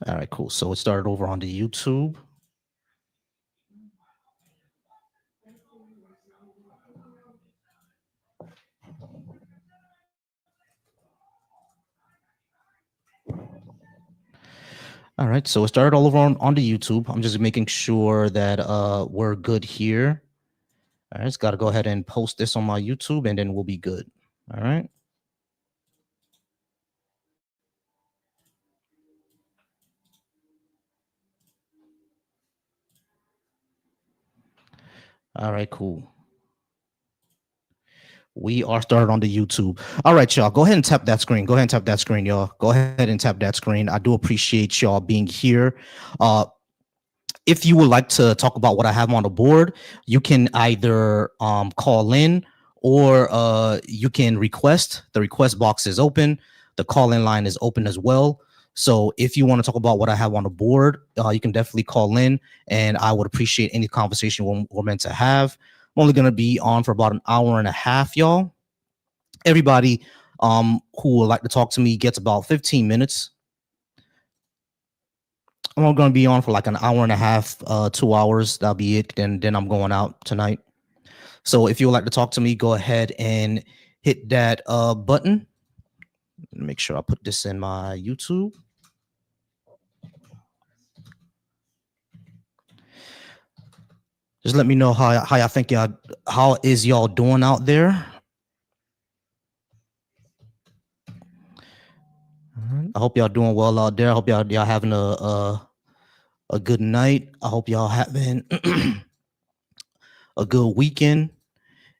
All right, cool. So it started over on the YouTube. All right, so it started all over on the YouTube. I'm just making sure that we're good here. All right, just got to go ahead and post this on my YouTube, and then we'll be good. All right. All right, cool. We are started on the YouTube. All right, y'all. Go ahead and tap that screen. Go ahead and tap that screen, y'all. Go ahead and tap that screen. I do appreciate y'all being here. If you would like to talk about what I have on the board, you can either call in or you can request. The request box is open. The call-in line is open as well. So if you want to talk about what I have on the board, you can definitely call in, and I would appreciate any conversation we're meant to have. I'm only going to be on for about an hour and a half, y'all. Everybody who would like to talk to me gets about 15 minutes. I'm going to be on for like an hour and a half, 2 hours. That'll be it. Then I'm going out tonight. So if you would like to talk to me, go ahead and hit that button. Make sure I put this in my YouTube. Just let me know how y'all think how is y'all doing out there. I hope y'all doing well out there. I hope y'all having a good night. I hope y'all having a good weekend.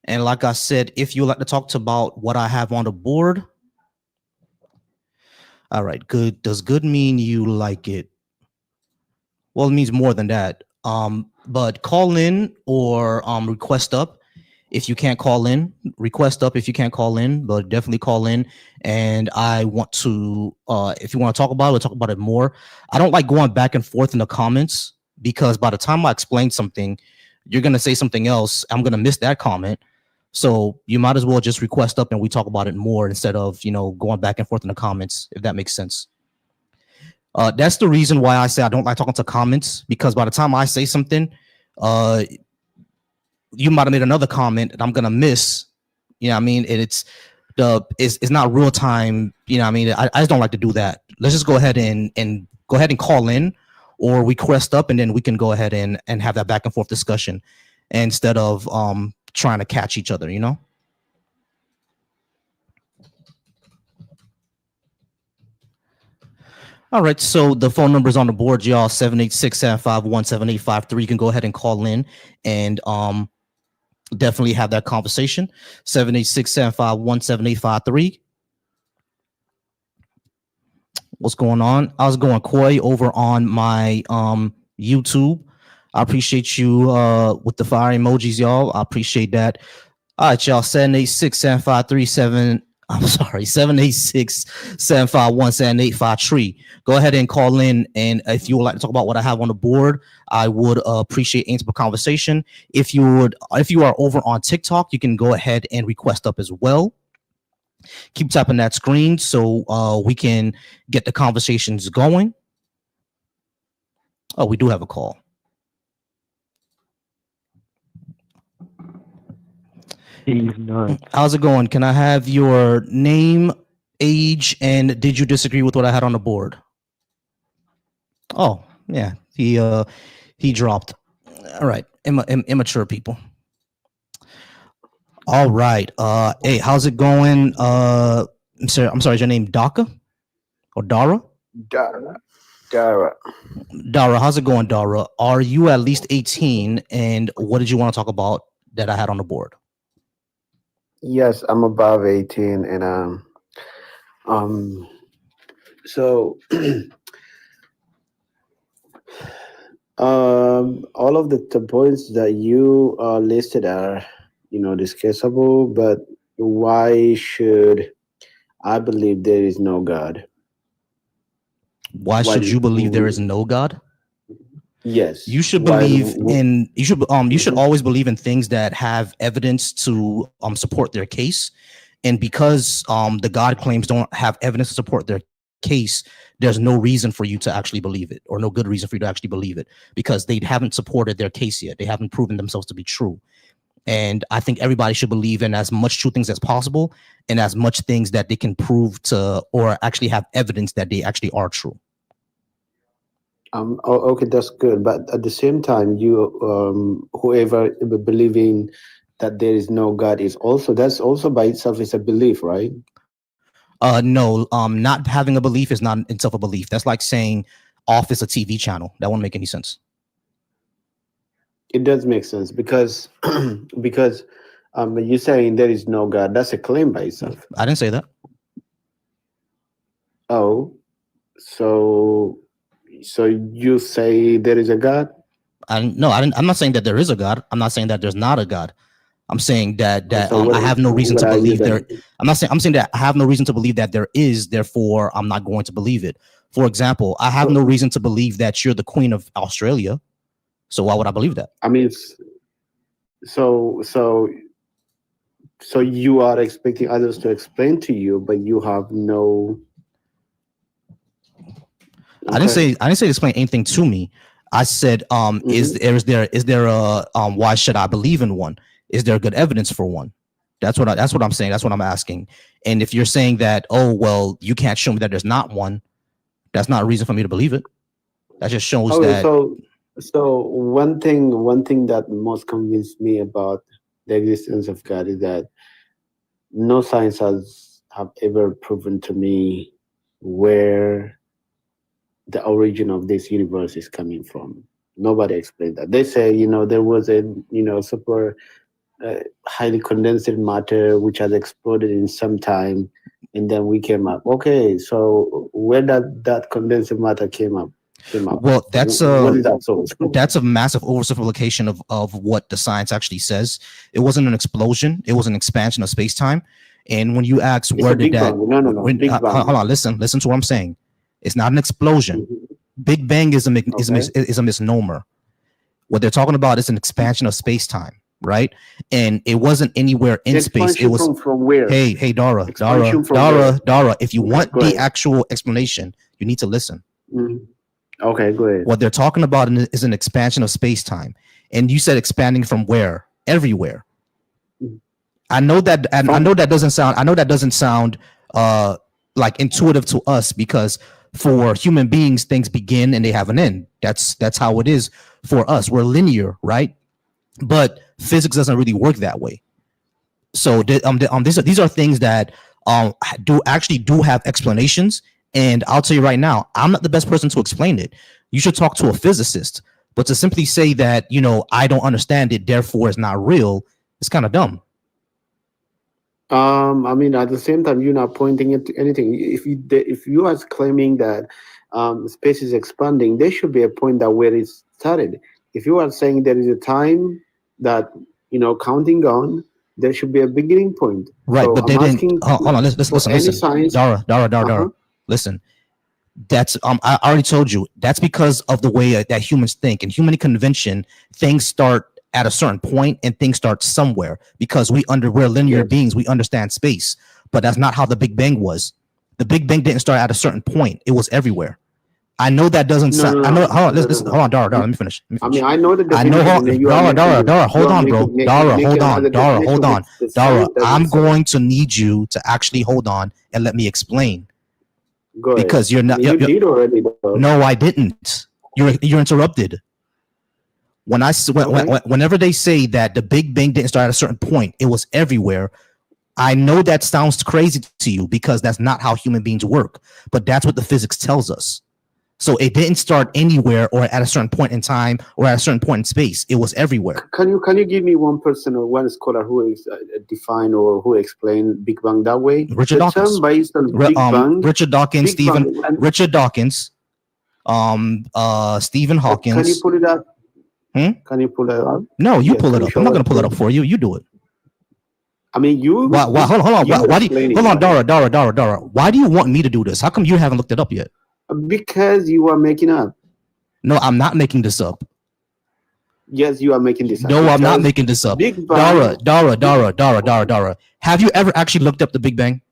And like I said, if you would like to talk about what I have on the board. All right, good. Does good mean you like it? Well, it means more than that. But call in or request up. If you can't call in, request up if you can't call in, but definitely call in. And I want to, if you want to talk about it, we'll talk about it more. I don't like going back and forth in the comments because by the time I explain something, you're going to say something else. I'm going to miss that comment. So you might as well just request up and we talk about it more instead of, going back and forth in the comments, if that makes sense. That's the reason why I say I don't like talking to comments, because by the time I say something, you might have made another comment and I'm gonna miss. You know what I mean? And it's not real time. You know what I mean? I just don't like to do that. Let's just go ahead and go ahead and call in or request up, and then we can go ahead and have that back and forth discussion instead of trying to catch each other, All right, so the phone number is on the board, y'all. 786-751-7853. You can go ahead and call in and definitely have that conversation. 786-751-7853. What's going on? I was going Koi over on my YouTube. I appreciate you with the fire emojis, y'all. I appreciate that. All right, y'all. 786-753-7. I'm sorry, 786-751-7853. Go ahead and call in. And if you would like to talk about what I have on the board, I would appreciate answering the conversation. If you are over on TikTok, you can go ahead and request up as well. Keep tapping that screen so we can get the conversations going. Oh, we do have a call. How's it going? Can I have your name, age, and did you disagree with what I had on the board? Oh, yeah, he dropped. All right, immature people. All right. Hey, how's it going? I'm sorry. Is your name Daka or Dara? Dara. Dara. Dara, how's it going, Dara? Are you at least 18? And what did you want to talk about that I had on the board? Yes, I'm above 18, and so all of the points that you listed are, discussable, but why should I believe there is no God? Why should you believe there is no God? Yes. You should believe in you should always believe in things that have evidence to support their case. And because the God claims don't have evidence to support their case, there's no reason for you to actually believe it, or no good reason for you to actually believe it, because they haven't supported their case yet. They haven't proven themselves to be true. And I think everybody should believe in as much true things as possible, and as much things that they can prove to, or actually have evidence that they actually are true. Okay, that's good. But at the same time, whoever believing that there is no God is also, that's also by itself is a belief, right? No, not having a belief is not in itself a belief. That's like saying off is a TV channel. That won't make any sense. It does make sense because because you're saying there is no God. That's a claim by itself. I didn't say that. Oh, so you say there is a God? No, I didn't. I'm not saying that there is a God. I'm not saying that there's not a God. I'm saying that So I have no reason what to are you believe saying? there. I'm saying that I have no reason to believe that there is. Therefore, I'm not going to believe it. For example, I have no reason to believe that you're the Queen of Australia. So why would I believe that? I mean, so you are expecting others to explain to you, but you have no. I didn't say explain anything to me. I said, is there a why should I believe in one? Is there good evidence for one? That's what I'm saying. That's what I'm asking. And if you're saying that, oh well, you can't show me that there's not one, that's not a reason for me to believe it. That just shows that. So one thing that most convinced me about the existence of God is that no science have ever proven to me where the origin of this universe is coming from. Nobody explained that. They say, there was a, super highly condensed matter which has exploded in some time, and then we came up. Okay, so where that condensed matter came up? Well, that's what is that source? That's a massive oversimplification of what the science actually says. It wasn't an explosion; it was an expansion of space time. And when you ask where did that? No, Big Bang. Hold on, listen to what I'm saying. It's not an explosion. Big Bang is a misnomer. What they're talking about is an expansion of space time, right? And it wasn't anywhere in space. It was from where? Hey, Dara. If you want the actual explanation, you need to listen. Okay, go ahead. What they're talking about is an expansion of space time, and you said expanding from where? Everywhere. I know that doesn't sound like intuitive to us, because for human beings things begin and they have an end. That's how it is for us. We're linear, right? But physics doesn't really work that way. So these are things that do have explanations, and I'll tell you right now, I'm not the best person to explain it. You should talk to a physicist. But to simply say that, I don't understand it, therefore it's not real, it's kind of dumb. I mean, at the same time, you're not pointing it to anything. If you are claiming that space is expanding, there should be a point that where it started. If you are saying there is a time that counting on, there should be a beginning point. Right, so but they didn't. Hold on, listen. Dara. Listen. That's I already told you. That's because of the way that humans think. In human convention, things start at a certain point and things start somewhere, because we're linear beings. We understand space, but that's not how the Big Bang was. The Big Bang didn't start at a certain point. It was everywhere. I know that doesn't sound. I know. Hold on. Listen. Hold on, Dara. Let me finish. I mean, I know that. Dara. Hold on, bro. Dara. Hold on. Dara. I'm going to need you to actually hold on and let me explain. Go ahead. Because you're not. You did already. Though. No, I didn't. You're interrupted. Whenever they say that the Big Bang didn't start at a certain point, it was everywhere. I know that sounds crazy to you because that's not how human beings work, but that's what the physics tells us. So it didn't start anywhere or at a certain point in time or at a certain point in space. It was everywhere. Can you give me one person or one scholar who is define or who explain Big Bang that way? Richard Dawkins. Based on Big Bang, Richard Dawkins, Richard Dawkins, Stephen Hawking. Can you pull it up? Can you pull it up? No, you pull it up. I'm not going to pull it up for you. You do it. I mean, you. Hold on. Hold on, Dara. Why do you want me to do this? How come you haven't looked it up yet? Because you are making up. No, I'm not making this up. Yes, you are making this up. No, I'm not making this up. Dara. Have you ever actually looked up the Big Bang?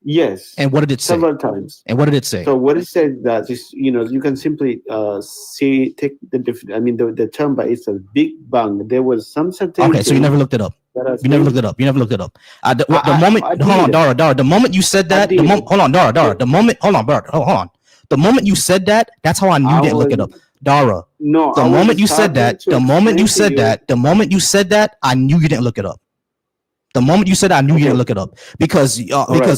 Yes, And what did it say? several times. And what did it say? So what it said that is, you can simply see take the term by itself, Big Bang. There was some certain Okay, so you never things looked it up. that are You never looked saying it up. You never looked it up. The moment, I hold on, did, Dara, the moment you said I that, did. hold on, Dara, The- the moment, hold on, bro, hold on. The moment you said that, that's how I knew you I didn't look was it up. Dara, no, the I was moment you said starting that, to explain to you. the moment you said that, I knew you didn't look it up. The moment you said, I knew you didn't Okay, look it up because all right. Can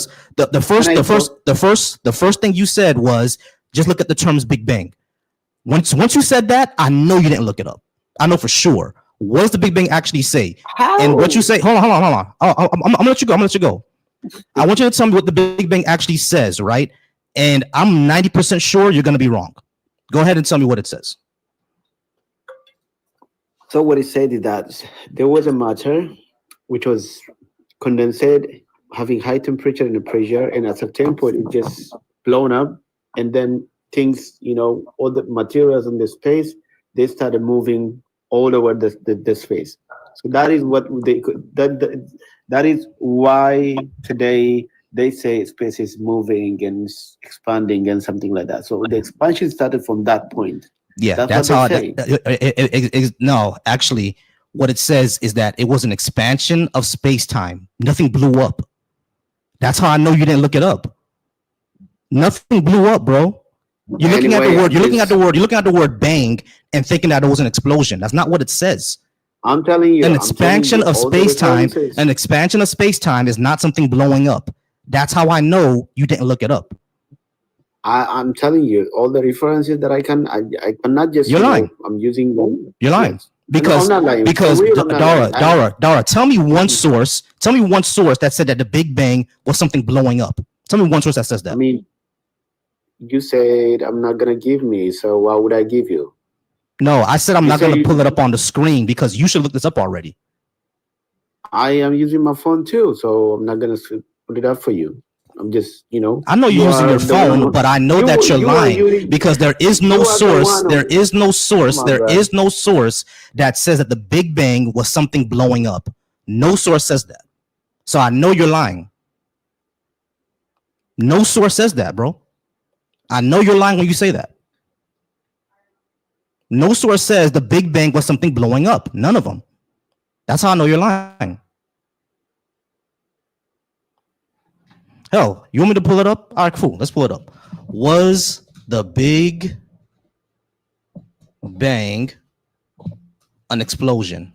I talk? the first thing you said was just look at the terms Big Bang. Once you said that, I know you didn't look it up. I know for sure. What does the Big Bang actually say? And what you How? say? Hold on. I'm gonna let you go. I'm gonna let you go. I want you to tell me what the Big Bang actually says, right? And I'm 90% sure you're gonna be wrong. Go ahead and tell me what it says. So what it said is that there was a matter which was condensed, having high temperature and pressure, and at a certain point it just blown up, and then things, all the materials in the space, they started moving all over the space. So that is what they could. That is why today they say space is moving and expanding and something like that. So the expansion started from that point. Yeah, That's what that's they how. say. No, actually, what it says is that it was an expansion of space time. Nothing blew up. That's how I know you didn't look it up. Nothing blew up, bro. You're looking at the Anyway, word. I'm just You're looking at the word bang and thinking that it was an explosion. That's not what it says. I'm telling you all the references. An expansion of space time is not something blowing up. That's how I know you didn't look it up. I'm telling you all the references that I cannot just, You're lying. I'm using them. You're lying Yes. No, I'm because not lying. For real, I'm not lying. Dara, tell me one source. Tell me one source that said that the Big Bang was something blowing up. Tell me one source that says I that. mean, you said I'm not gonna give me, so why would I give you? No, I said I'm You not say going to pull it up on the screen because you should look this up already. I am using my phone too, so I'm not gonna put it up for you. I'm just, I know you you're using are your the one phone, who but I know that you're you are lying using because there is no you are the source. one who, come on, There bro. is no source that says that the Big Bang was something blowing up. No source says that. So I know you're lying. No source says that, bro. I know you're lying when you say that. No source says the Big Bang was something blowing up. None of them. That's how I know you're lying. Hell, you want me to pull it up? All right, cool. Let's pull it up. Was the Big Bang an explosion?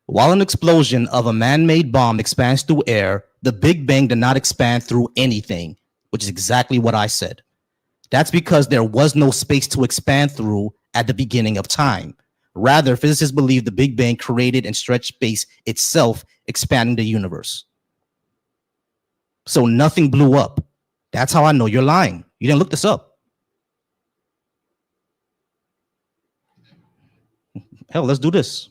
While an explosion of a man-made bomb expands through air, the Big Bang did not expand through anything, which is exactly what I said. That's because there was no space to expand through at the beginning of time. Rather, physicists believe the Big Bang created and stretched space itself, expanding the universe. So nothing blew up. That's how I know you're lying. You didn't look this up. Hell, let's do this.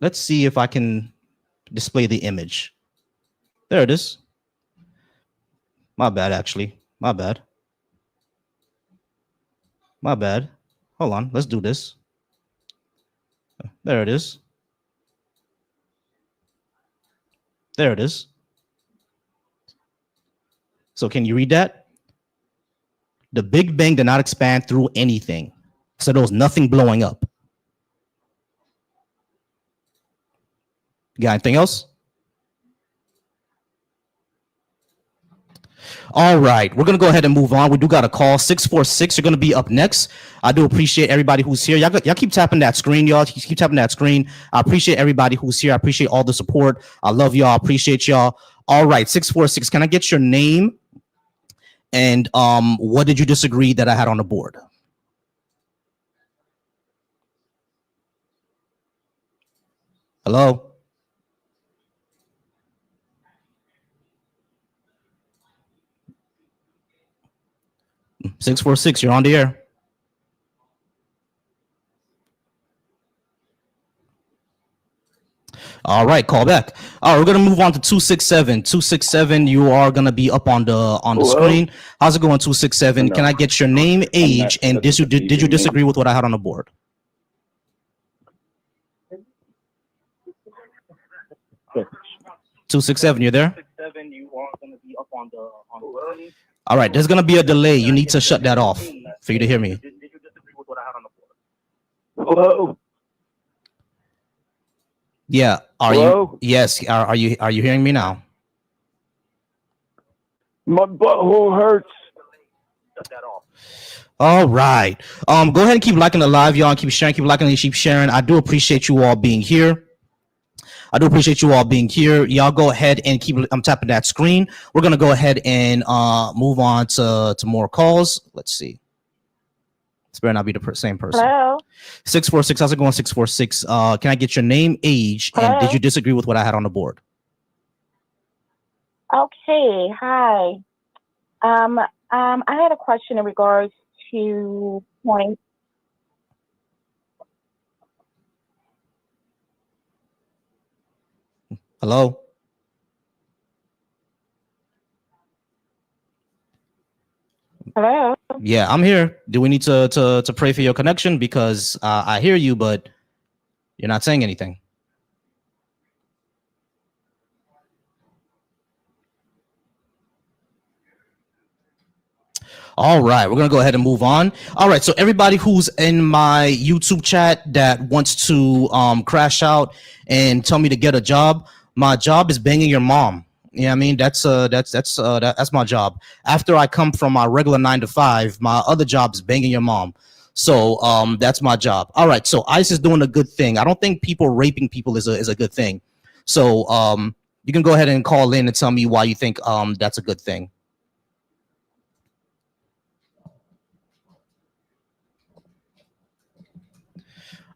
Let's see if I can display the image. There it is. My bad, actually. My bad. My bad. Hold on. Let's do this. There it is. There it is. So can you read that? The Big Bang did not expand through anything. So there was nothing blowing up. Got anything else? All right, we're gonna go ahead and move on. We do got a call 646. You're gonna be up next. I do appreciate everybody who's here. Y'all keep tapping that screen, y'all. Keep tapping that screen. I appreciate everybody who's here. I appreciate all the support. I love y'all. I appreciate y'all. All right, 646. Can I get your name and what did you disagree that I had on the board? Hello. 646. You're on the air. All right, call back. All right, we're gonna move on to 267. 267, you are gonna be up on the Hello? screen. How's it going, 267? No, Can I get your name, I'm age, not and did you disagree with what I had on the board? 267, you're there? All right, there's gonna be a delay. You need to shut that off for you to hear me. Hello? Yeah. Are Hello? you? Yes. Are you hearing me now? My butthole hurts. All right. Go ahead and keep liking the live, y'all. And keep sharing, keep liking, and keep sharing. I do appreciate you all being here. Y'all go ahead and keep. I'm tapping that screen. We're gonna go ahead and move on to more calls. Let's see. This better not be the same person. Hello. 646. How's it going? 646. Can I get your name, age, and Hello? did you disagree with what I had on the board? Okay. Hi. I had a question in regards to points. Hello. Hello. Yeah, I'm here. Do we need to pray for your connection because I hear you, but you're not saying anything. All right, we're gonna go ahead and move on. All right, so everybody who's in my YouTube chat that wants to crash out and tell me to get a job, my job is banging your mom. You know what I mean? That's my job. After I come from my regular 9 to 5, my other job is banging your mom. So that's my job. All right, so ICE is doing a good thing. I don't think people raping people is a good thing. So you can go ahead and call in and tell me why you think that's a good thing.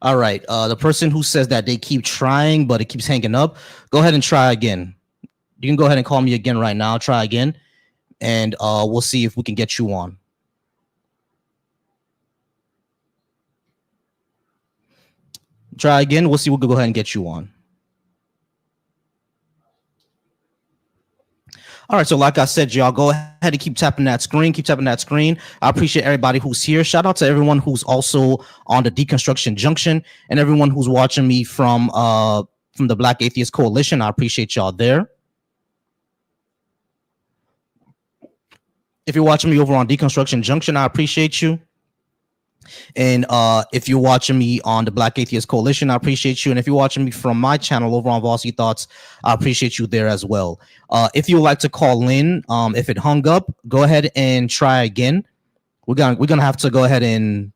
All right. The person who says that they keep trying, but it keeps hanging up, go ahead and try again. You can go ahead and call me again right now. Try again, and we'll see if we can get you on. Try again. We'll see. We'll go ahead and get you on. All right, so like I said, y'all, go ahead and keep tapping that screen. Keep tapping that screen. I appreciate everybody who's here. Shout out to everyone who's also on the Deconstruction Junction and everyone who's watching me from the Black Atheist Coalition. I appreciate y'all there. If you're watching me over on Deconstruction Junction, I appreciate you. And if you're watching me on the Black Atheist Coalition, I appreciate you. And if you're watching me from my channel over on Volcy Thoughts, I appreciate you there as well. If you would like to call in, if it hung up, go ahead and try again. We're gonna have to go ahead and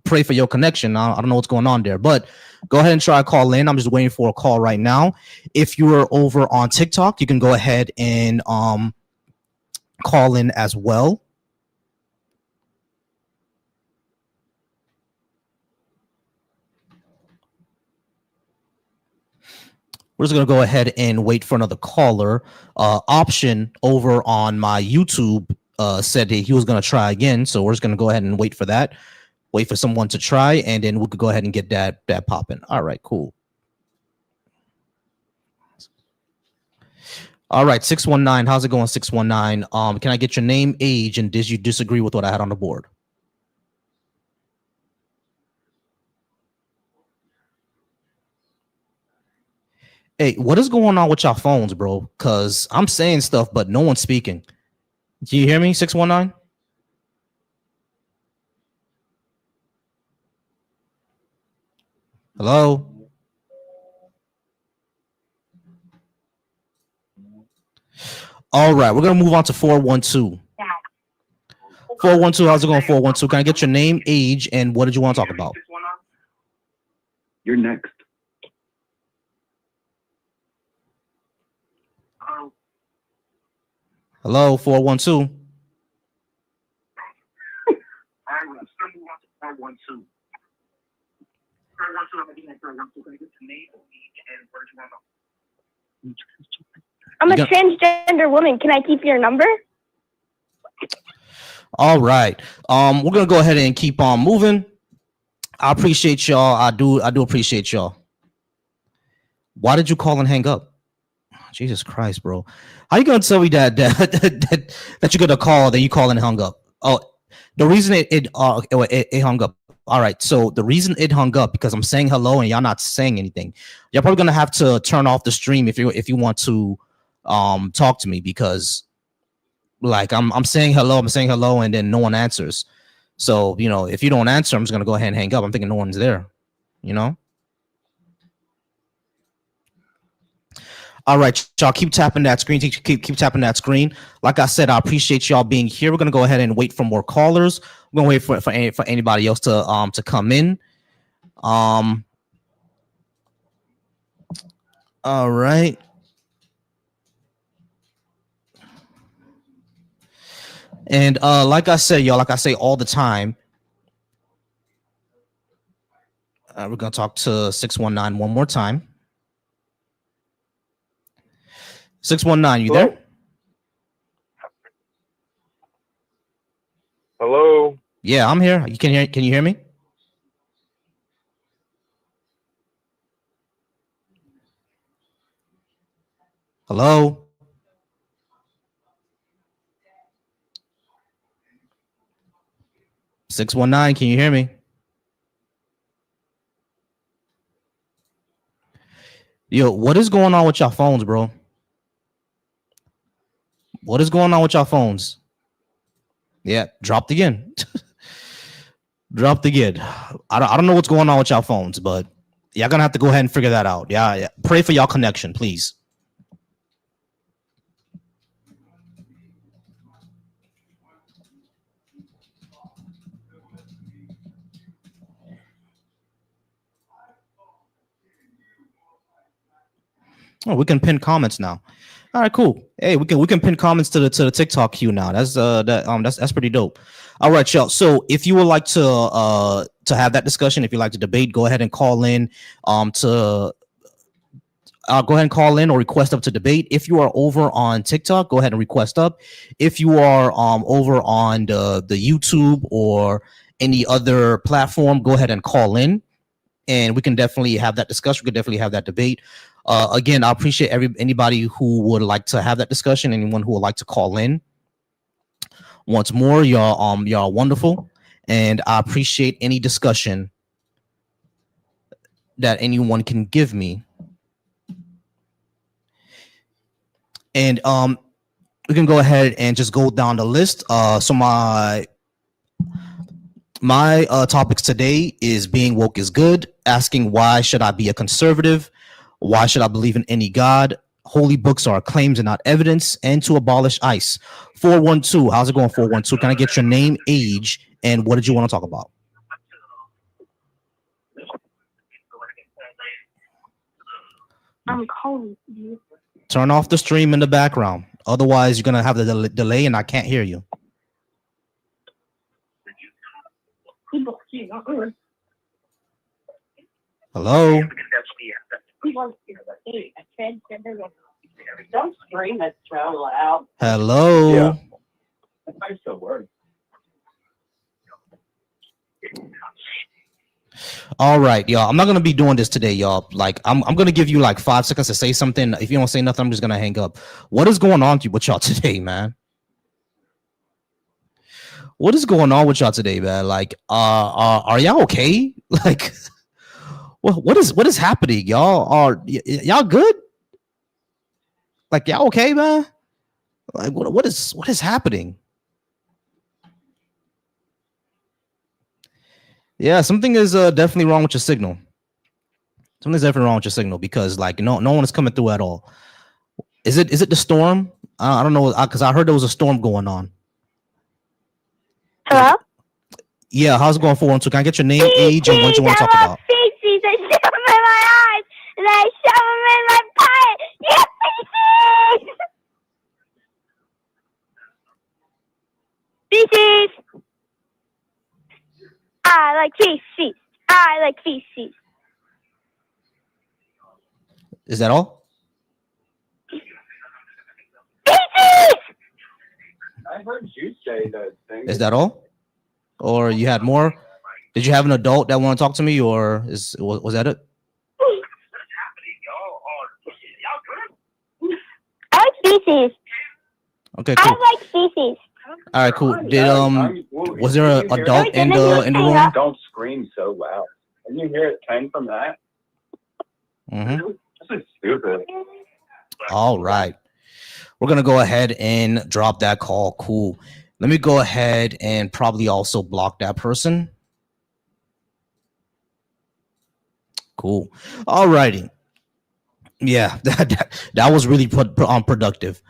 pray for your connection. I don't know what's going on there, but go ahead and try to call in. I'm just waiting for a call right now. If you're over on TikTok, you can go ahead and call in as well. We're just going to go ahead and wait for another caller. Option over on my YouTube said that he was going to try again. So we're just going to go ahead and wait for that. Wait for someone to try, and then we could go ahead and get that popping. All right, cool. All right, 619. How's it going, 619? Can I get your name, age, and did you disagree with what I had on the board? Hey, what is going on with y'all phones, bro? Because I'm saying stuff, but no one's speaking. Do you hear me, 619? Hello? All right, we're going to move on to 412. 412, how's it going, 412? Can I get your name, age, and what did you want to talk about? You're next. Hello, 412. I'm a transgender woman. Can I keep your number? All right. We're gonna go ahead and keep on moving. I appreciate y'all. I do appreciate y'all. Why did you call and hang up? Jesus Christ, bro. How you gonna tell me that you're gonna call, then you call and hung up? Oh, the reason it hung up All right. So the reason it hung up because I'm saying hello and y'all not saying anything. Y'all probably gonna have to turn off the stream if you want to talk to me because like I'm saying hello, and then no one answers. So if you don't answer, I'm just gonna go ahead and hang up. I'm thinking no one's there. All right, y'all keep tapping that screen. Keep tapping that screen. Like I said, I appreciate y'all being here. We're gonna go ahead and wait for more callers. We're gonna wait for anybody else to come in. All right. And like I said, y'all, like I say all the time, we're gonna talk to 619 one more time. 619, you Hello? there? Hello? Yeah, I'm here. Can you hear me? Hello? (619), can you hear me? Yo, what is going on with y'all phones, bro? What is going on with y'all phones? Yeah, dropped again. Dropped again. I don't know what's going on with y'all phones, but y'all gonna have to go ahead and figure that out. Yeah. Pray for y'all connection, please. Oh, we can pin comments now. All right, cool. Hey, we can pin comments to the TikTok queue now. That's pretty dope. All right, y'all. So if you would like to have that discussion, if you like to debate, go ahead and call in to go ahead and call in or request up to debate. If you are over on TikTok, go ahead and request up. If you are over on the YouTube or any other platform, go ahead and call in, and we can definitely have that discussion. We can definitely have that debate. Again, I appreciate anybody who would like to have that discussion. Anyone who would like to call in. Once more, y'all wonderful, and I appreciate any discussion that anyone can give me. And we can go ahead and just go down the list. So my topics today is being woke is good, asking why should I be a conservative, why should I believe in any God, holy books are claims and not evidence, and to abolish ICE. 412, how's it going, 412? Can I get your name, age, and what did you want to talk about? I'm calling you. Turn off the stream in the background. Otherwise, you're going to have the delay and I can't hear you. Hello? Don't scream it so loud. Hello? Yeah. I'm so worried. All right, y'all. I'm not gonna be doing this today, y'all. Like, I'm gonna give you like 5 seconds to say something. If you don't say nothing, I'm just gonna hang up. What is going on with y'all today, man? What is going on with y'all today, man? Like, are y'all okay? Like, what is happening, y'all? Are y'all good? Like, y'all okay, man? Like, what is happening? Yeah, something is definitely wrong with your signal. Something's definitely wrong with your signal because like no one is coming through at all. Is it the storm? I don't know because I heard there was a storm going on. Hello? Yeah, how's it going, 412? Can I get your name, age, and what you want to talk about? Feces, I shove them in my eyes, and I shove them in my pie. Yeah, feces! Feces! I like feces. I like feces. Is that all? Feces! I heard you say that thing. Is that all? Or you had more? Did you have an adult that want to talk to me, or was that it? I like feces. Okay, cool. I like feces. All right, cool. Did Well, Was there can an you hear adult that? in the room? Don't scream so loud. Can you hear it came from that? Mm-hmm. This is stupid. All right. We're going to go ahead and drop that call. Cool. Let me go ahead and probably also block that person. Cool. All righty. Yeah, that was really productive.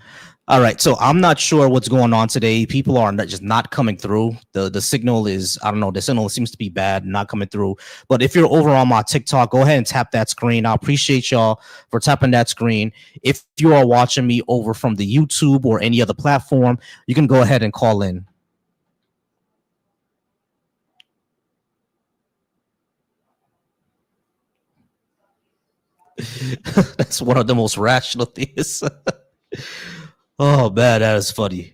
All right, so I'm not sure what's going on today. People are just not coming through. The signal is, I don't know, the signal seems to be bad, not coming through. But if you're over on my TikTok, go ahead and tap that screen. I appreciate y'all for tapping that screen. If you are watching me over from the YouTube or any other platform, you can go ahead and call in. That's one of the most rational things. Oh man, that is funny.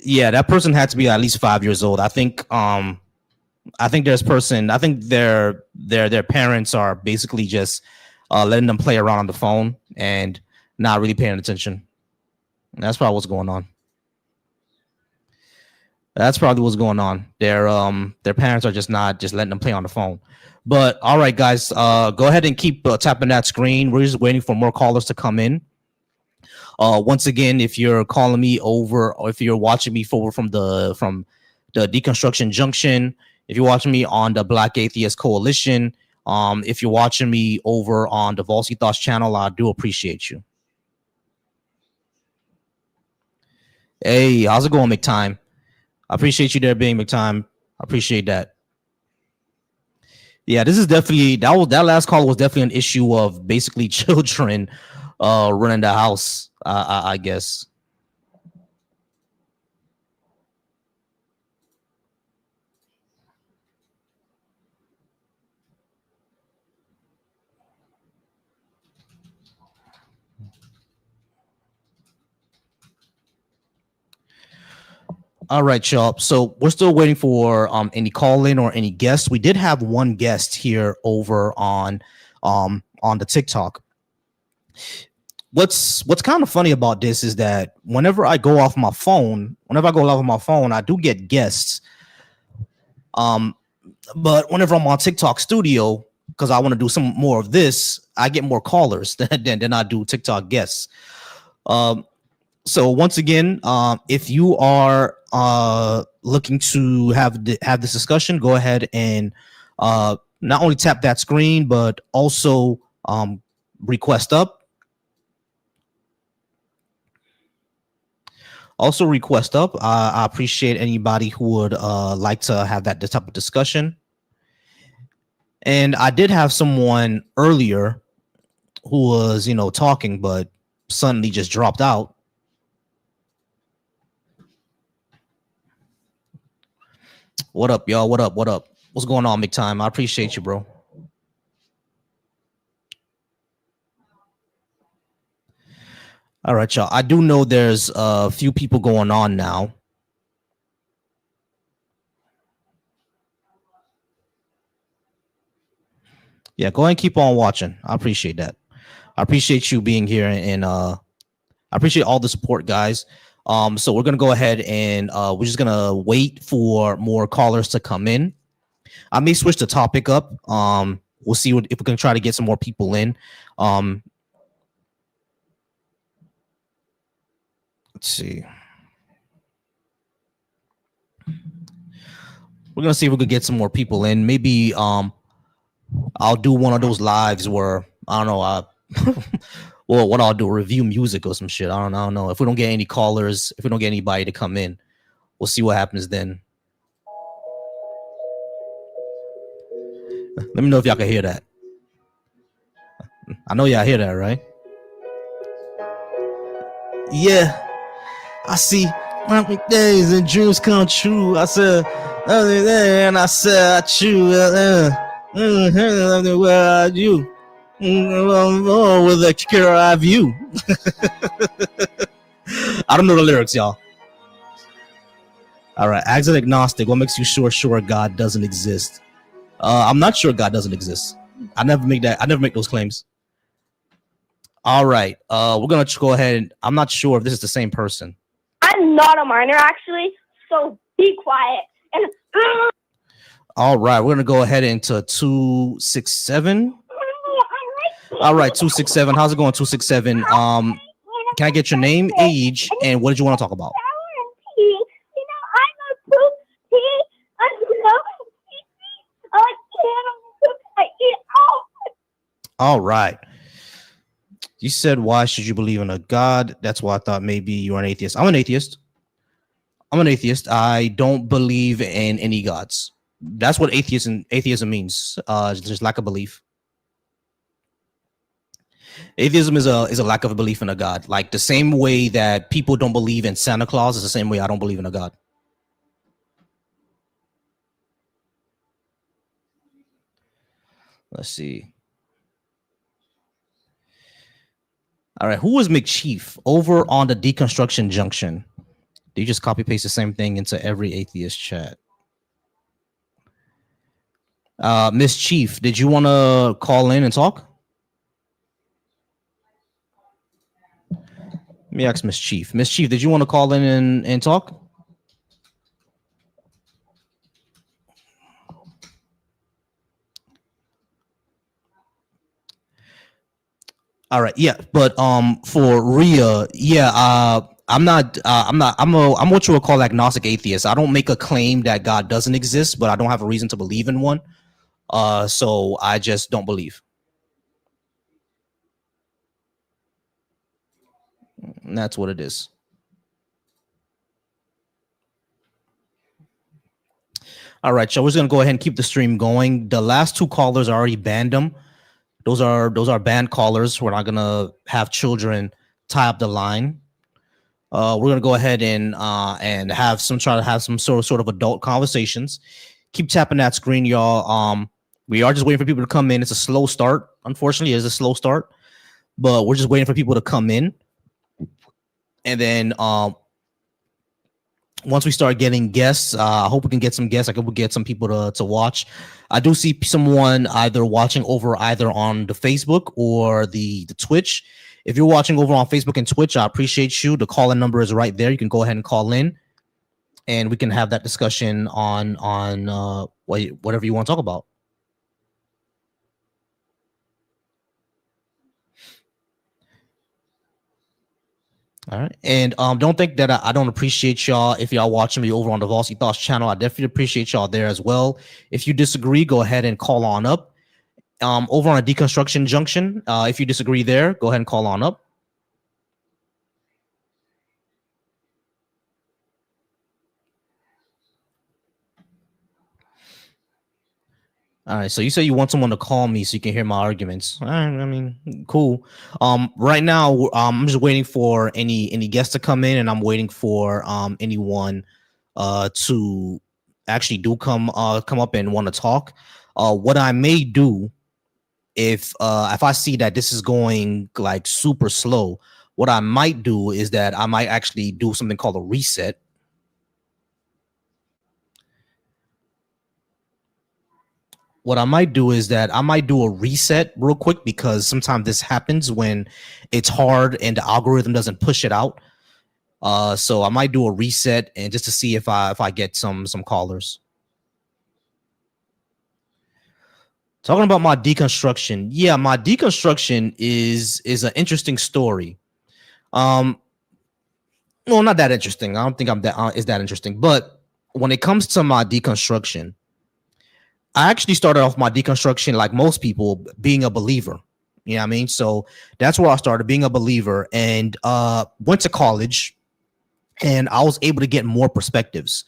Yeah, that person had to be at least 5 years old. I think there's person. I think their parents are basically just letting them play around on the phone and not really paying attention. That's probably what's going on. That's probably what's going on. Their parents are just letting them play on the phone. But all right, guys, go ahead and keep tapping that screen. We're just waiting for more callers to come in. Once again, if you're calling me over, or if you're watching me from the Deconstruction Junction, if you're watching me on the Black Atheist Coalition, if you're watching me over on the Volcy Thoughts channel, I do appreciate you. Hey, how's it going, McTime? I appreciate you there being McTime. I appreciate that. Yeah, this is definitely that last call was definitely an issue of basically children running the house, I guess. All right, y'all. So we're still waiting for any call in or any guests. We did have one guest here over on the TikTok. What's kind of funny about this is that whenever I go off my phone, I do get guests. But whenever I'm on TikTok Studio, because I want to do some more of this, I get more callers than I do TikTok guests. So once again, if you are looking to have this discussion, go ahead and not only tap that screen, but also request up. Also request up. I appreciate anybody who would like to have this type of discussion. And I did have someone earlier who was, talking, but suddenly just dropped out. What up, y'all? What up? What's going on, McTime? I appreciate you, bro. All right, y'all. I do know there's a few people going on now. Yeah, go ahead and keep on watching. I appreciate that. I appreciate you being here, and I appreciate all the support, guys. So we're gonna go ahead and we're just gonna wait for more callers to come in. I may switch the topic up. We'll see if we can try to get some more people in. Let's see. We're gonna see if we could get some more people in. Maybe I'll do one of those lives where I don't know. Well, what I'll do, review music or some shit. I don't know. If we don't get any callers, if we don't get anybody to come in, we'll see what happens then. Let me know if y'all can hear that. I know y'all hear that, right? Yeah, I see happy days and dreams come true. I said, other day, and I said, I choose. Where are you? With a clear eye view. I don't know the lyrics, y'all. All right, as an agnostic, what makes you sure God doesn't exist? I'm not sure God doesn't exist. I never make those claims. All right, we're gonna go ahead. I'm not sure if this is the same person. I I'm not a minor, actually. So be quiet. And All right, we're gonna go ahead into 267. All right, 267. How's it going, 267? Can I get your name, age, and what did you want to talk about? All right. You said, why should you believe in a God? That's why I thought maybe you're an atheist. I'm an atheist. I don't believe in any gods. That's what atheism means. Just lack of belief. Atheism is a lack of a belief in a God. Like the same way that people don't believe in Santa Claus is the same way I don't believe in a God. Let's see. All right, who is McChief over on the Deconstruction Junction? Do you just copy paste the same thing into every atheist chat? Miss Chief, did you want to call in and talk? Let me ask Miss Chief. Miss Chief, did you want to call in and talk? All right, yeah, but for Rhea, yeah, I'm what you would call agnostic atheist. I don't make a claim that God doesn't exist, but I don't have a reason to believe in one. So I just don't believe. And that's what it is. All right, so we're just gonna go ahead and keep the stream going. The last two callers already banned them. Those are banned callers. We're not gonna have children tie up the line. We're gonna go ahead and try to have some sort of adult conversations. Keep tapping that screen, y'all. We are just waiting for people to come in. It's a slow start. Unfortunately, it's a slow start, but we're just waiting for people to come in. And then once we start getting guests, I hope we can get some guests. I hope we get some people to watch. I do see someone either watching over either on the Facebook or the Twitch. If you're watching over on Facebook and Twitch, I appreciate you. The call-in number is right there. You can go ahead and call in, and we can have that discussion on whatever you want to talk about. All right. And don't think that I don't appreciate y'all if y'all watching me over on the Volcy Thoughts channel. I definitely appreciate y'all there as well. If you disagree, go ahead and call on up. Over on a Deconstruction Junction, if you disagree there, go ahead and call on up. All right, so you say you want someone to call me so you can hear my arguments. All right, I mean, cool. Right now, I'm just waiting for any guests to come in, and I'm waiting for anyone to actually do come up and want to talk. What I may do if I see that this is going like super slow, what I might do is that I might actually do something called a reset. What I might do is that I might do a reset real quick, because sometimes this happens when it's hard and the algorithm doesn't push it out. So I might do a reset and just to see if I get some callers. Talking about my deconstruction. Yeah, my deconstruction is an interesting story. No, not that interesting. I don't think is that interesting. But when it comes to my deconstruction, I actually started off my deconstruction like most people, being a believer. You know what I mean? So that's where I started, being a believer, and went to college, and I was able to get more perspectives.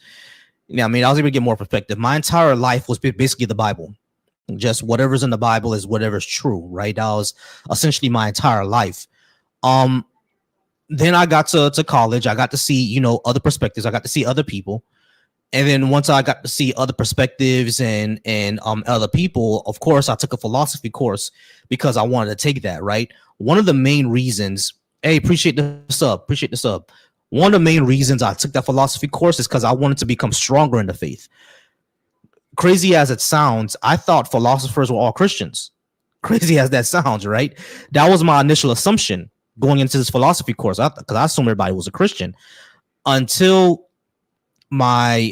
You know what I mean? I was able to get more perspective. My entire life was basically the Bible. Just whatever's in the Bible is whatever's true, right? That was essentially my entire life. Then I got to college. I got to see, other perspectives. I got to see other people. And then once I got to see other perspectives and other people, of course, I took a philosophy course because I wanted to take that, right? One of the main reasons, hey, appreciate the sub. One of the main reasons I took that philosophy course is because I wanted to become stronger in the faith. Crazy as it sounds, I thought philosophers were all Christians. Crazy as that sounds, right? That was my initial assumption going into this philosophy course, because I assumed everybody was a Christian. until my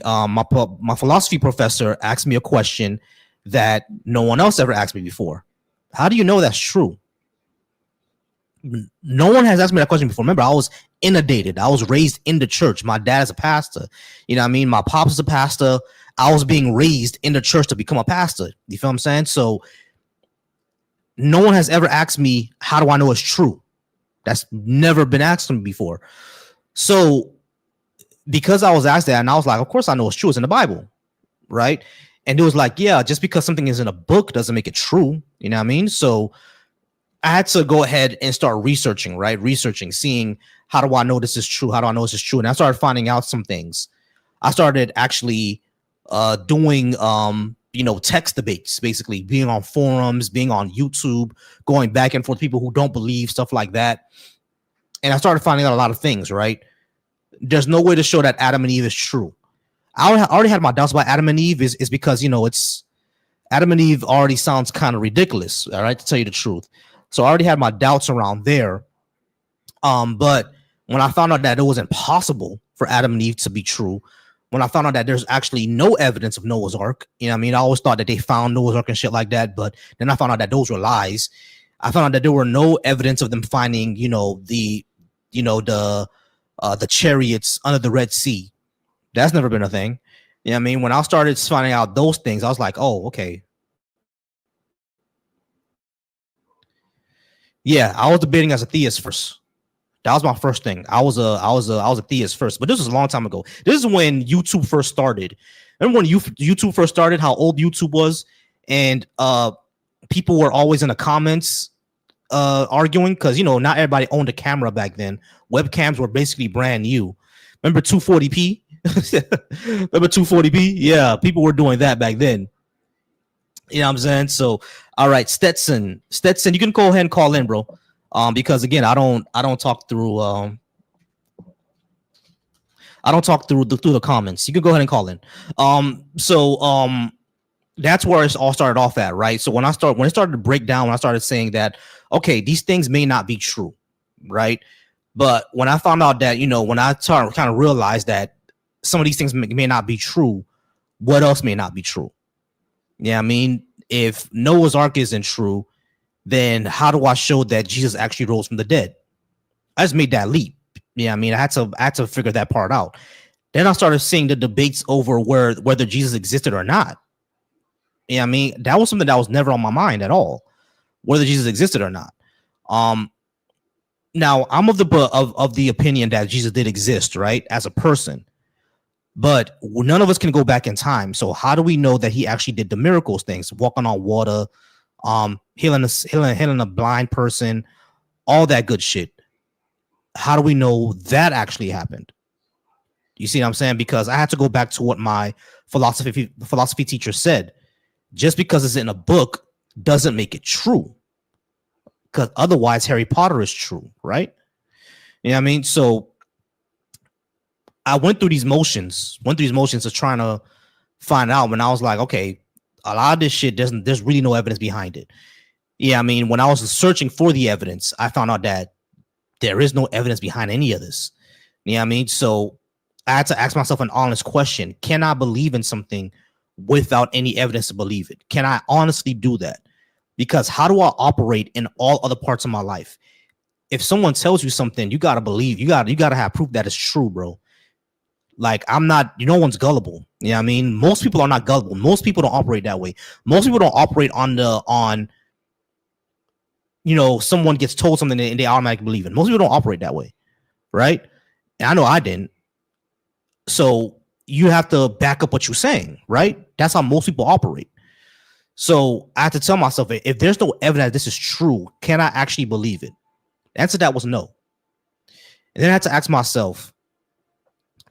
philosophy professor asked me a question that no one else ever asked me before. How do you know that's true? No one has asked me that question before. Remember, I was inundated. I was raised in the church. My dad is a pastor. You know what I mean? My pops is a pastor. I was being raised in the church to become a pastor. You feel what I'm saying? So no one has ever asked me, how do I know it's true? That's never been asked me before. So because I was asked that, and I was like, of course I know it's true. It's in the Bible, right? And it was like, yeah, just because something is in a book doesn't make it true. You know what I mean? So I had to go ahead and start researching, right? Researching, seeing how do I know this is true? How do I know this is true? And I started finding out some things. I started actually doing text debates, basically being on forums, being on YouTube, going back and forth with people who don't believe, stuff like that. And I started finding out a lot of things, right? There's no way to show that Adam and Eve is true. I already had my doubts about Adam and Eve is because, it's Adam and Eve already sounds kind of ridiculous, all right, to tell you the truth. So I already had my doubts around there. But when I found out that it was impossible for Adam and Eve to be true, when I found out that there's actually no evidence of Noah's Ark, you know what I mean? I always thought that they found Noah's Ark and shit like that, but then I found out that those were lies. I found out that there were no evidence of them finding, the chariots under the Red Sea. That's never been a thing. You know what I mean? When I started finding out those things, I was like, oh, okay. Yeah, I was debating as a theist first. That was my first thing. I was a theist first, but this was a long time ago. This is when YouTube first started. Remember when YouTube first started? How old YouTube was, and people were always in the comments arguing because not everybody owned a camera back then. Webcams were basically brand new. Remember 240p? Remember 240p? Yeah, people were doing that back then. You know what I'm saying? So, all right, Stetson, you can go ahead and call in, bro. Because again, I don't talk through the comments. You can go ahead and call in. That's where it all started off at, right? So when it started to break down, when I started saying that, okay, these things may not be true, right? But when I found out that, when I started kind of realized that some of these things may not be true, what else may not be true? Yeah, I mean, if Noah's Ark isn't true, then how do I show that Jesus actually rose from the dead? I just made that leap. Yeah, I mean, I had to figure that part out. Then I started seeing the debates over whether Jesus existed or not. Yeah, I mean, that was something that was never on my mind at all, whether Jesus existed or not. Now I'm of the opinion that Jesus did exist, right, as a person, but none of us can go back in time. So how do we know that he actually did the miracles things, walking on water, healing a blind person, all that good shit? How do we know that actually happened? You see what I'm saying? Because I had to go back to what my philosophy teacher said. Just because it's in a book doesn't make it true. Because otherwise Harry Potter is true, right? You know what I mean? So I went through these motions of trying to find out, when I was like, okay, a lot of this shit there's really no evidence behind it. Yeah, I mean, when I was searching for the evidence, I found out that there is no evidence behind any of this. You know what I mean? So I had to ask myself an honest question. Can I believe in something without any evidence to believe it? Can I honestly do that? Because how do I operate in all other parts of my life? If someone tells you something, you got to believe, you got to have proof that it's true, bro. Like, I'm not, no one's gullible. You know what I mean? Most people are not gullible. Most people don't operate that way. Most people don't operate on someone gets told something and they automatically believe it. Most people don't operate that way, right? And I know I didn't. So you have to back up what you're saying, right? That's how most people operate. So I had to tell myself, if there's no evidence that this is true, can I actually believe it? The answer to that was no. And then I had to ask myself,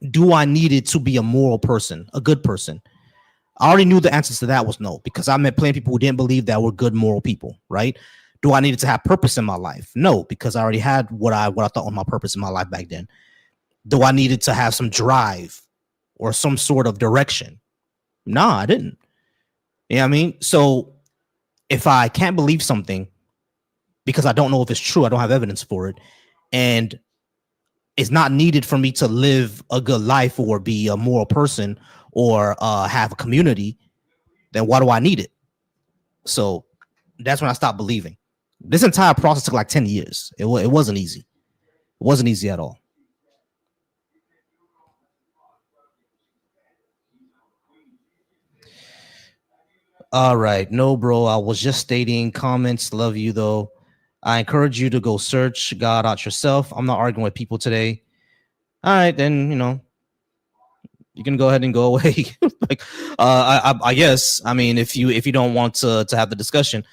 do I need it to be a moral person, a good person? I already knew the answer to that was no, because I met plenty of people who didn't believe that were good moral people, right? Do I need it to have purpose in my life? No, because I already had what I thought was my purpose in my life back then. Do I need it to have some drive or some sort of direction? No, I didn't. You know what I mean? So if I can't believe something because I don't know if it's true, I don't have evidence for it, and is not needed for me to live a good life or be a moral person or have a community, then why do I need it? So that's when I stopped believing. This entire process took like 10 years. It wasn't easy. It wasn't easy at all. All right. No, bro. I was just stating comments. Love you, though. I encourage you to go search God out yourself. I'm not arguing with people today. All right. Then, you can go ahead and go away. Like, I guess. I mean, if you don't want to have the discussion,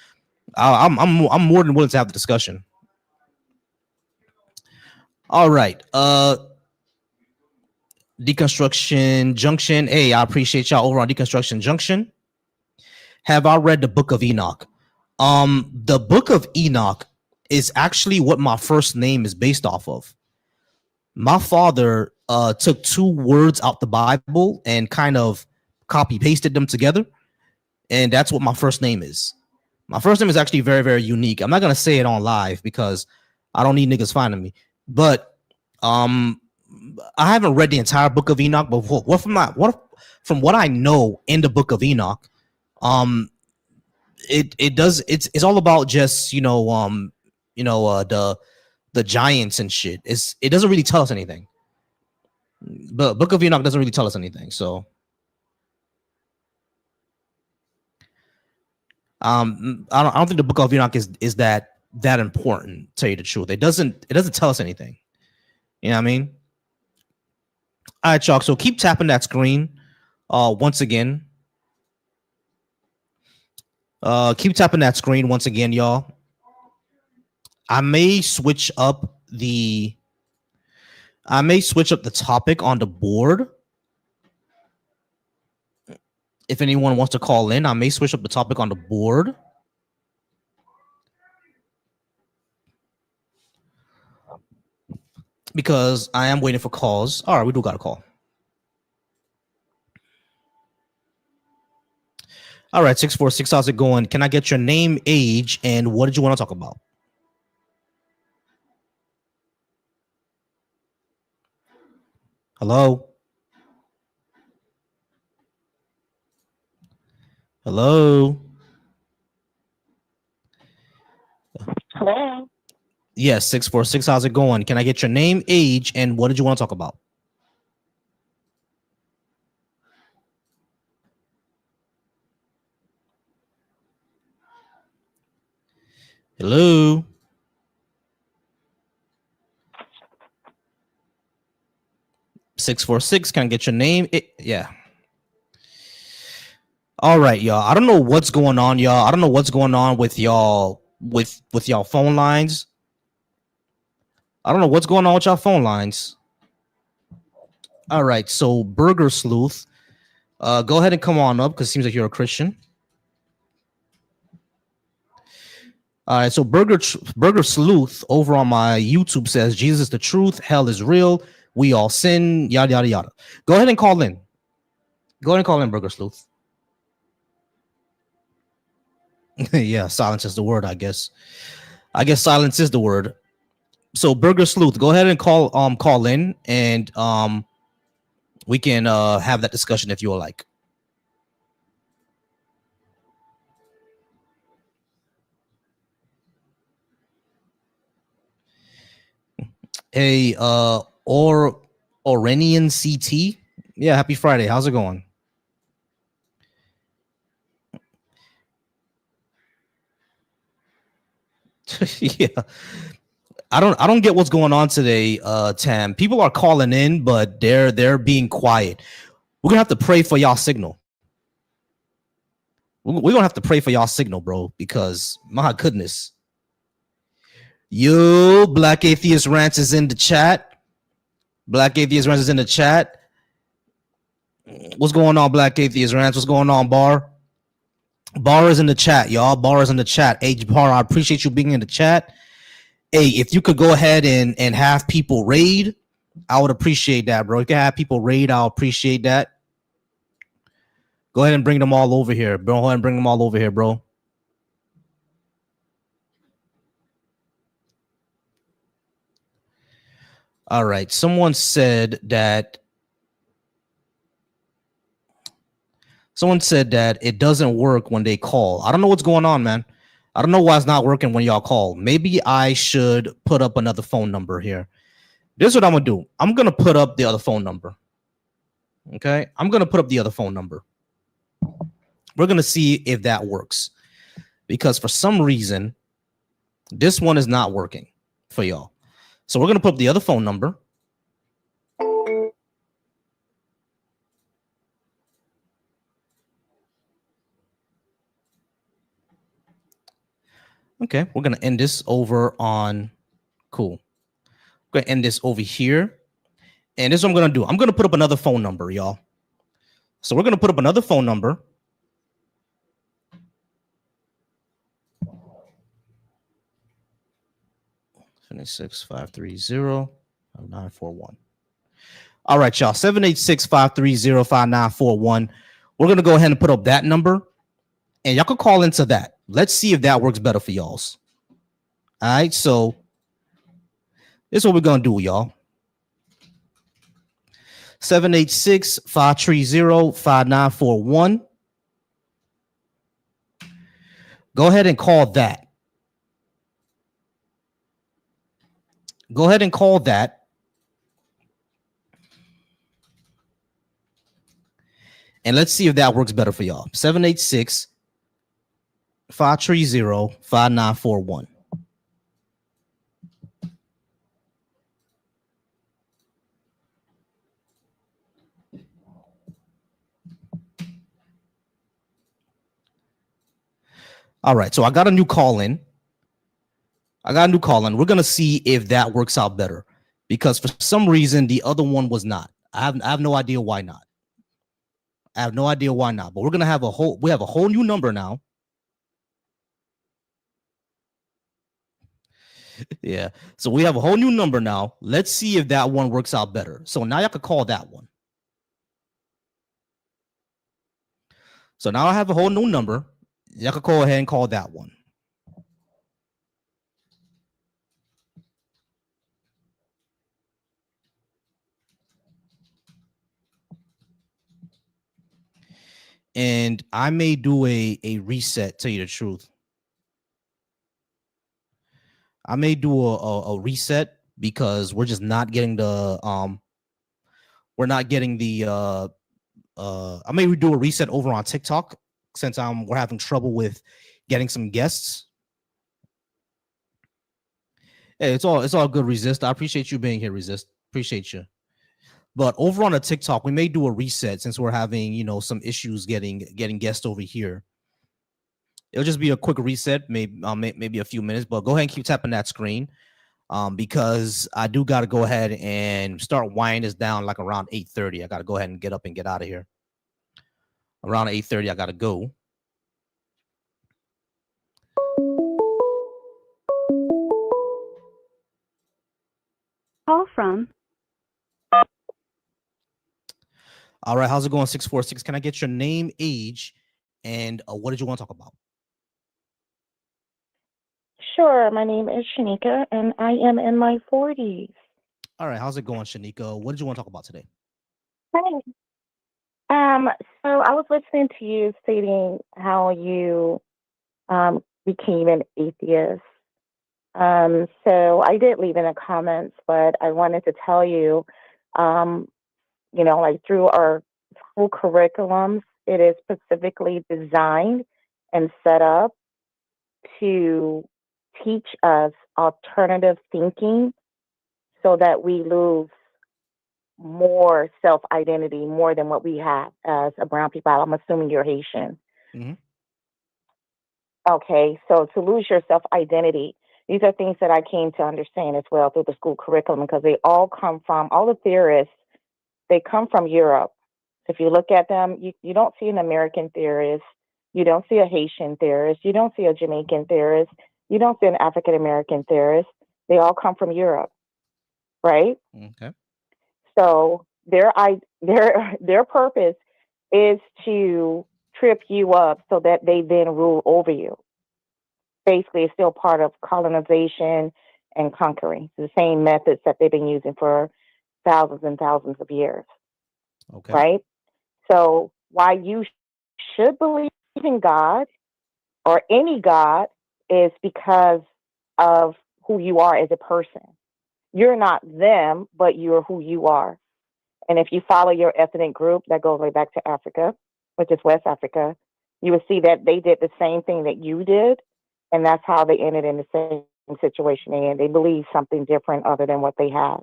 I'm more than willing to have the discussion. All right. Deconstruction Junction. Hey, I appreciate y'all over on Deconstruction Junction. Have I read the Book of Enoch? The Book of Enoch is actually what my first name is based off of. My father took two words out the Bible and kind of copy pasted them together, and that's what my first name is. My first name is actually very, very unique. I'm not gonna say it on live because I don't need niggas finding me. But I haven't read the entire Book of Enoch, but from what I know in the Book of Enoch, it's all about just the giants and shit. It doesn't really tell us anything. But Book of Enoch doesn't really tell us anything. So I don't think the Book of Enoch is that important, to tell you the truth. It doesn't tell us anything. You know what I mean? All right, Chalk. So keep tapping that screen once again. Keep tapping that screen once again, y'all. I may switch up the topic on the board. If anyone wants to call in, I may switch up the topic on the board. Because I am waiting for calls. All right, we do got a call. All right, 646, how's it going? Can I get your name, age, and what did you want to talk about? Hello? Hello? Hello. Yes, 646, how's it going? Can I get your name, age, and what did you want to talk about? Hello? (646) Can I get your name? Yeah. All right, y'all. I don't know what's going on, y'all. I don't know what's going on with y'all with y'all phone lines. I don't know what's going on with y'all phone lines. All right, so Burger Sleuth, go ahead and come on up because it seems like you're a Christian. All right, so Burger Sleuth over on my YouTube says Jesus is the truth, hell is real, we all sin, yada yada yada. Go ahead and call in. Go ahead and call in, Burger Sleuth. Yeah, silence is the word, I guess. I guess silence is the word. So Burger Sleuth, go ahead and call in, and we can have that discussion if you would like. Hey, Orenian CT. Yeah, happy Friday. How's it going? Yeah. I don't get what's going on today, Tam. People are calling in, but they're being quiet. We're gonna have to pray for y'all signal. We're gonna have to pray for y'all signal, bro, because my goodness. Yo, Black Atheist Rants is in the chat. Black Atheist Rants is in the chat. What's going on, Black Atheist Rants? What's going on, Bar? Bar is in the chat, y'all. Bar is in the chat. Hey, Bar, I appreciate you being in the chat. Hey, if you could go ahead and have people raid, I would appreciate that, bro. You can have people raid, I'll appreciate that. Go ahead and bring them all over here, bro. Go ahead and bring them all over here, bro. All right. Someone said that it doesn't work when they call. I don't know what's going on, man. I don't know why it's not working when y'all call. Maybe I should put up another phone number here. This is what I'm gonna do. I'm gonna put up the other phone number. Okay, I'm gonna put up the other phone number. We're gonna see if that works, because for some reason this one is not working for y'all. So we're gonna put up the other phone number. Okay, we're gonna end this over on cool. We're gonna end this over here. And this is what I'm gonna do. I'm gonna put up another phone number, y'all. So we're gonna put up another phone number. Six 530-5941. All right, y'all. 786-530-5941. We're gonna go ahead and put up that number, and y'all can call into that. Let's see if that works better for y'all's. All right, so this is what we're gonna do, y'all. 786-530-5941. Go ahead and call that. Go ahead and call that. And let's see if that works better for y'all. 786-530-5941. All right, so I got a new call in. We're going to see if that works out better, because for some reason the other one was not. I have no idea why not. But we're going to have a whole new number now. Yeah. So we have a whole new number now. Let's see if that one works out better. So now you have to call that one. So now I have a whole new number. You can go ahead and call that one. And I may do a reset, tell you the truth. I may do a reset, because we're just not getting the I may do a reset over on TikTok, since we're having trouble with getting some guests. Hey, it's all good, Resist. I appreciate you being here, Resist. Appreciate you. But over on the TikTok, we may do a reset, since we're having, some issues getting guests over here. It'll just be a quick reset, maybe a few minutes, but go ahead and keep tapping that screen, because I do got to go ahead and start winding this down like around 8:30. I got to go ahead and get up and get out of here. Around 8:30, I got to go. Call from. All right, how's it going, 646? Can I get your name, age, and what did you want to talk about? Sure. My name is Shanika, and I am in my 40s. All right, how's it going, Shanika? What did you want to talk about today? Hi. So I was listening to you stating how you became an atheist. So I did leave in the comments, but I wanted to tell you, like through our school curriculums, it is specifically designed and set up to teach us alternative thinking so that we lose more self-identity, more than what we have as a brown people. I'm assuming you're Haitian. Mm-hmm. Okay, so to lose your self-identity, these are things that I came to understand as well through the school curriculum, because they all the theorists, they come from Europe. If you look at them, you don't see an American theorist, you don't see a Haitian theorist, you don't see a Jamaican theorist, you don't see an African American theorist. They all come from Europe, right? Okay. So their purpose is to trip you up so that they then rule over you. Basically, it's still part of colonization. and conquering. The same methods that they've been using for thousands and thousands of years, Okay. right? So why you should believe in God or any God is because of who you are as a person. You're not them, but you're who you are. And if you follow your ethnic group that goes way back to Africa, which is West Africa, you will see that they did the same thing that you did. And that's how they ended in the same situation. And they believe something different other than what they had.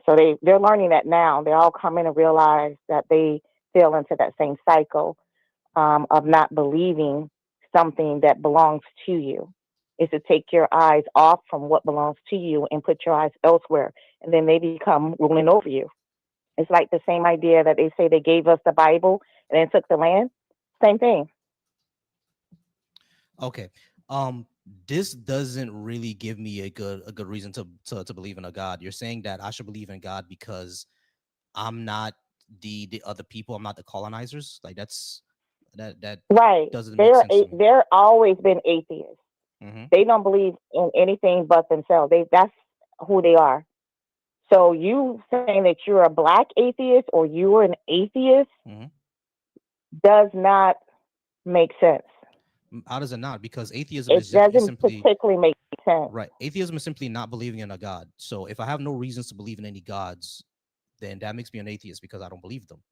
So they're learning that now. They're all coming to realize that they fell into that same cycle of not believing something that belongs to you. Is to take your eyes off from what belongs to you and put your eyes elsewhere. And then they become ruling over you. It's like the same idea that they say they gave us the Bible and then took the land. Same thing. Okay. Um, this doesn't really give me a good reason to believe in a God. You're saying that I should believe in God because I'm not the other people. I'm not the colonizers. Like that Right. doesn't make sense to me. They're always been atheists. Hmm. They don't believe in anything but themselves. That's who they are. So you saying that you're a black atheist or you're an atheist Hmm. does not make sense. How does it not? Because atheism It is doesn't simply particularly make sense. right. Atheism is simply not believing in a God. So if I have no reasons to believe in any gods, then that makes me an atheist because I don't believe them.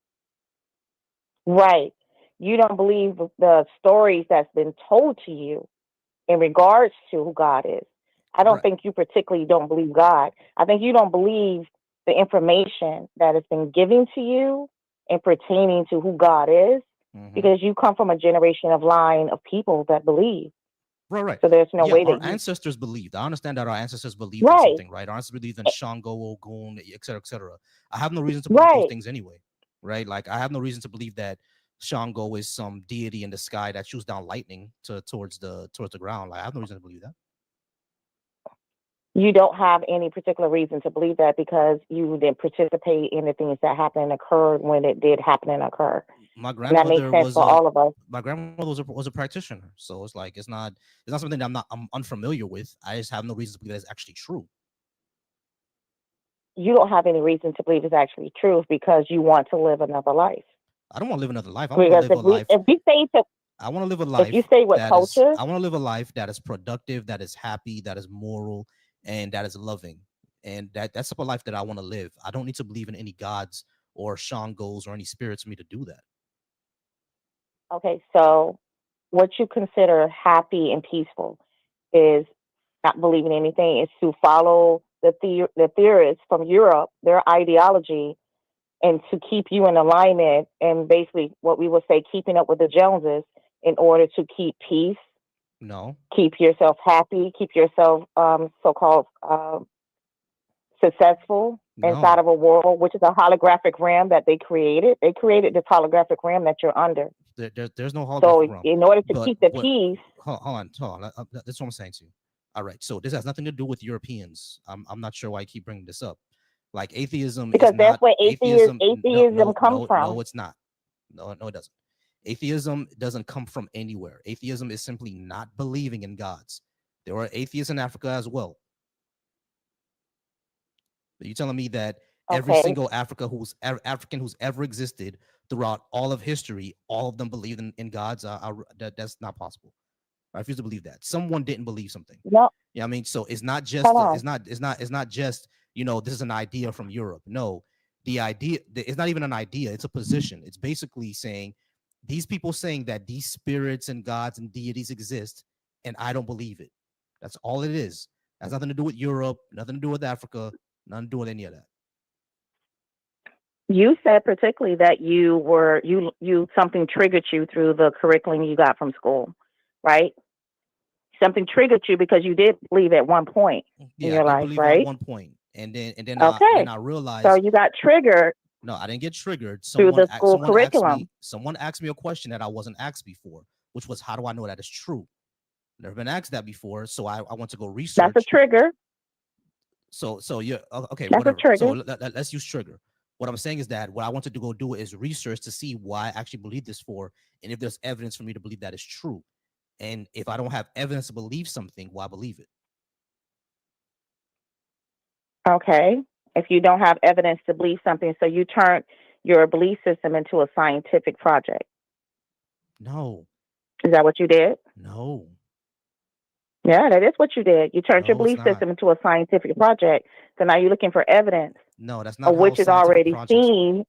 Right. You don't believe the stories that's been told to you in regards to who God is. I don't Right. think you particularly don't believe God. I think you don't believe the information that has been given to you and pertaining to who God is Hmm. because you come from a generation of line of people that believe. Right, right. So there's no Yeah, way our that you ancestors believed. I understand that our ancestors believed in right, something, right? Our ancestors believed in Shango, Ogun, et cetera, et cetera. I have no reason to believe those right. things anyway, right? Like I have no reason to believe that Shango is some deity in the sky that shoots down lightning towards the ground. Like I have no reason to believe that. You don't have any particular reason to believe that because you didn't participate in the things that happened and occurred when it did happen and occur. My And that makes grandmother sense was for a all of us. my grandmother was a practitioner, so it's like it's not something that I'm unfamiliar with. I just have no reason to believe that it's actually true. You don't have any reason to believe it's actually true because you want to live another life. I don't want to live another life. I want to Because live a life I want you say what culture, I want to live a life that is productive, that is happy, that is moral, and that is loving. And that's the type of life that I want to live. I don't need to believe in any gods or Shangos or any spirits for me to do that. okay, so what you consider happy and peaceful is not believing anything, is to follow the theorists from Europe, their ideology, and to keep you in alignment and basically what we would say keeping up with the Joneses in order to keep peace, No, keep yourself happy, keep yourself so-called successful inside no. of a world, which is a holographic realm that they created. They created this holographic realm that you're under. There's no So holographic realm. in order to But keep the what? peace, Hold on. That's what I'm saying to you. All right. So this has nothing to do with Europeans. I'm not sure why you keep bringing this up. Like atheism is because that's not where atheism. No, atheism no, comes no, from. no. It's not. No, no, it doesn't. Atheism doesn't come from anywhere. Atheism is simply not believing in gods. There are atheists in Africa as well. Are you telling me that every Okay. single African who's ever existed throughout all of history, all of them believed in gods? That's not possible. I refuse to believe that. Someone didn't believe something. No, Yeah, I mean, so it's not hold just on. it's not just this is an idea from Europe. No, the idea it's not even an idea. It's a position. It's basically saying these people saying that these spirits and gods and deities exist, and I don't believe it. That's all it is. Has nothing to do with Europe. Nothing to do with Africa. Nothing to do with any of that. You said particularly that you something triggered you through the curriculum you got from school, right? Something triggered you because you did believe at one point in Yeah, I your did life, believe at right? one point, and then Okay. I So realized you got triggered no, I didn't get triggered. through the school curriculum. Someone asked me a question that I wasn't asked before, which was how do I know that is true? Never been asked that before, so I want to go That's a research. trigger. So yeah, okay, That's a whatever. So trigger. let's use trigger. What I'm saying is that what I wanted to go do is research to see why I actually believe this for, and if there's evidence for me to believe that is true. And if I don't have evidence to believe something, why believe it? Okay. If you don't have evidence to believe something, so you turn your belief system into a scientific project. No, Is that what you did? no, Yeah, that is what you did. You turned your no, it's belief not. system into a scientific project. So now you're looking for evidence No, that's not of how which is scientific already projects work. seen.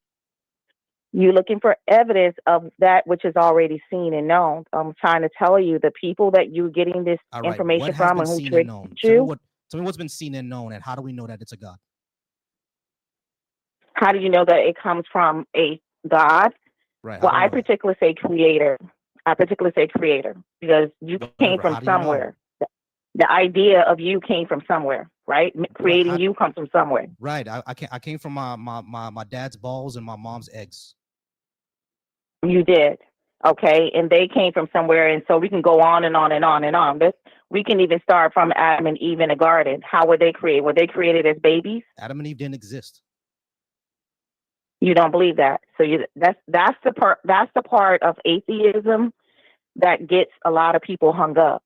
You're looking for evidence of that which is already seen and known. I'm trying to tell you, the people that you're getting this All right, what information has from been and who seen and tricked known? you, Tell me what's been seen and known, and how do we know that it's a God? how do you know that it comes from a God? Right, how Well, do we I know that? particularly say creator. I particularly say creator because you came Whatever. from How do you know? somewhere. The idea of you came from somewhere, right? Right, Creating you comes from somewhere. right. I came from my dad's balls and my mom's eggs. You did. Okay. And they came from somewhere. And so we can go on and on and on and on. We can even start from Adam and Eve in a garden. How were they created? Were they created as babies? Adam and Eve didn't exist. You don't believe that. So that's the part of atheism that gets a lot of people hung up,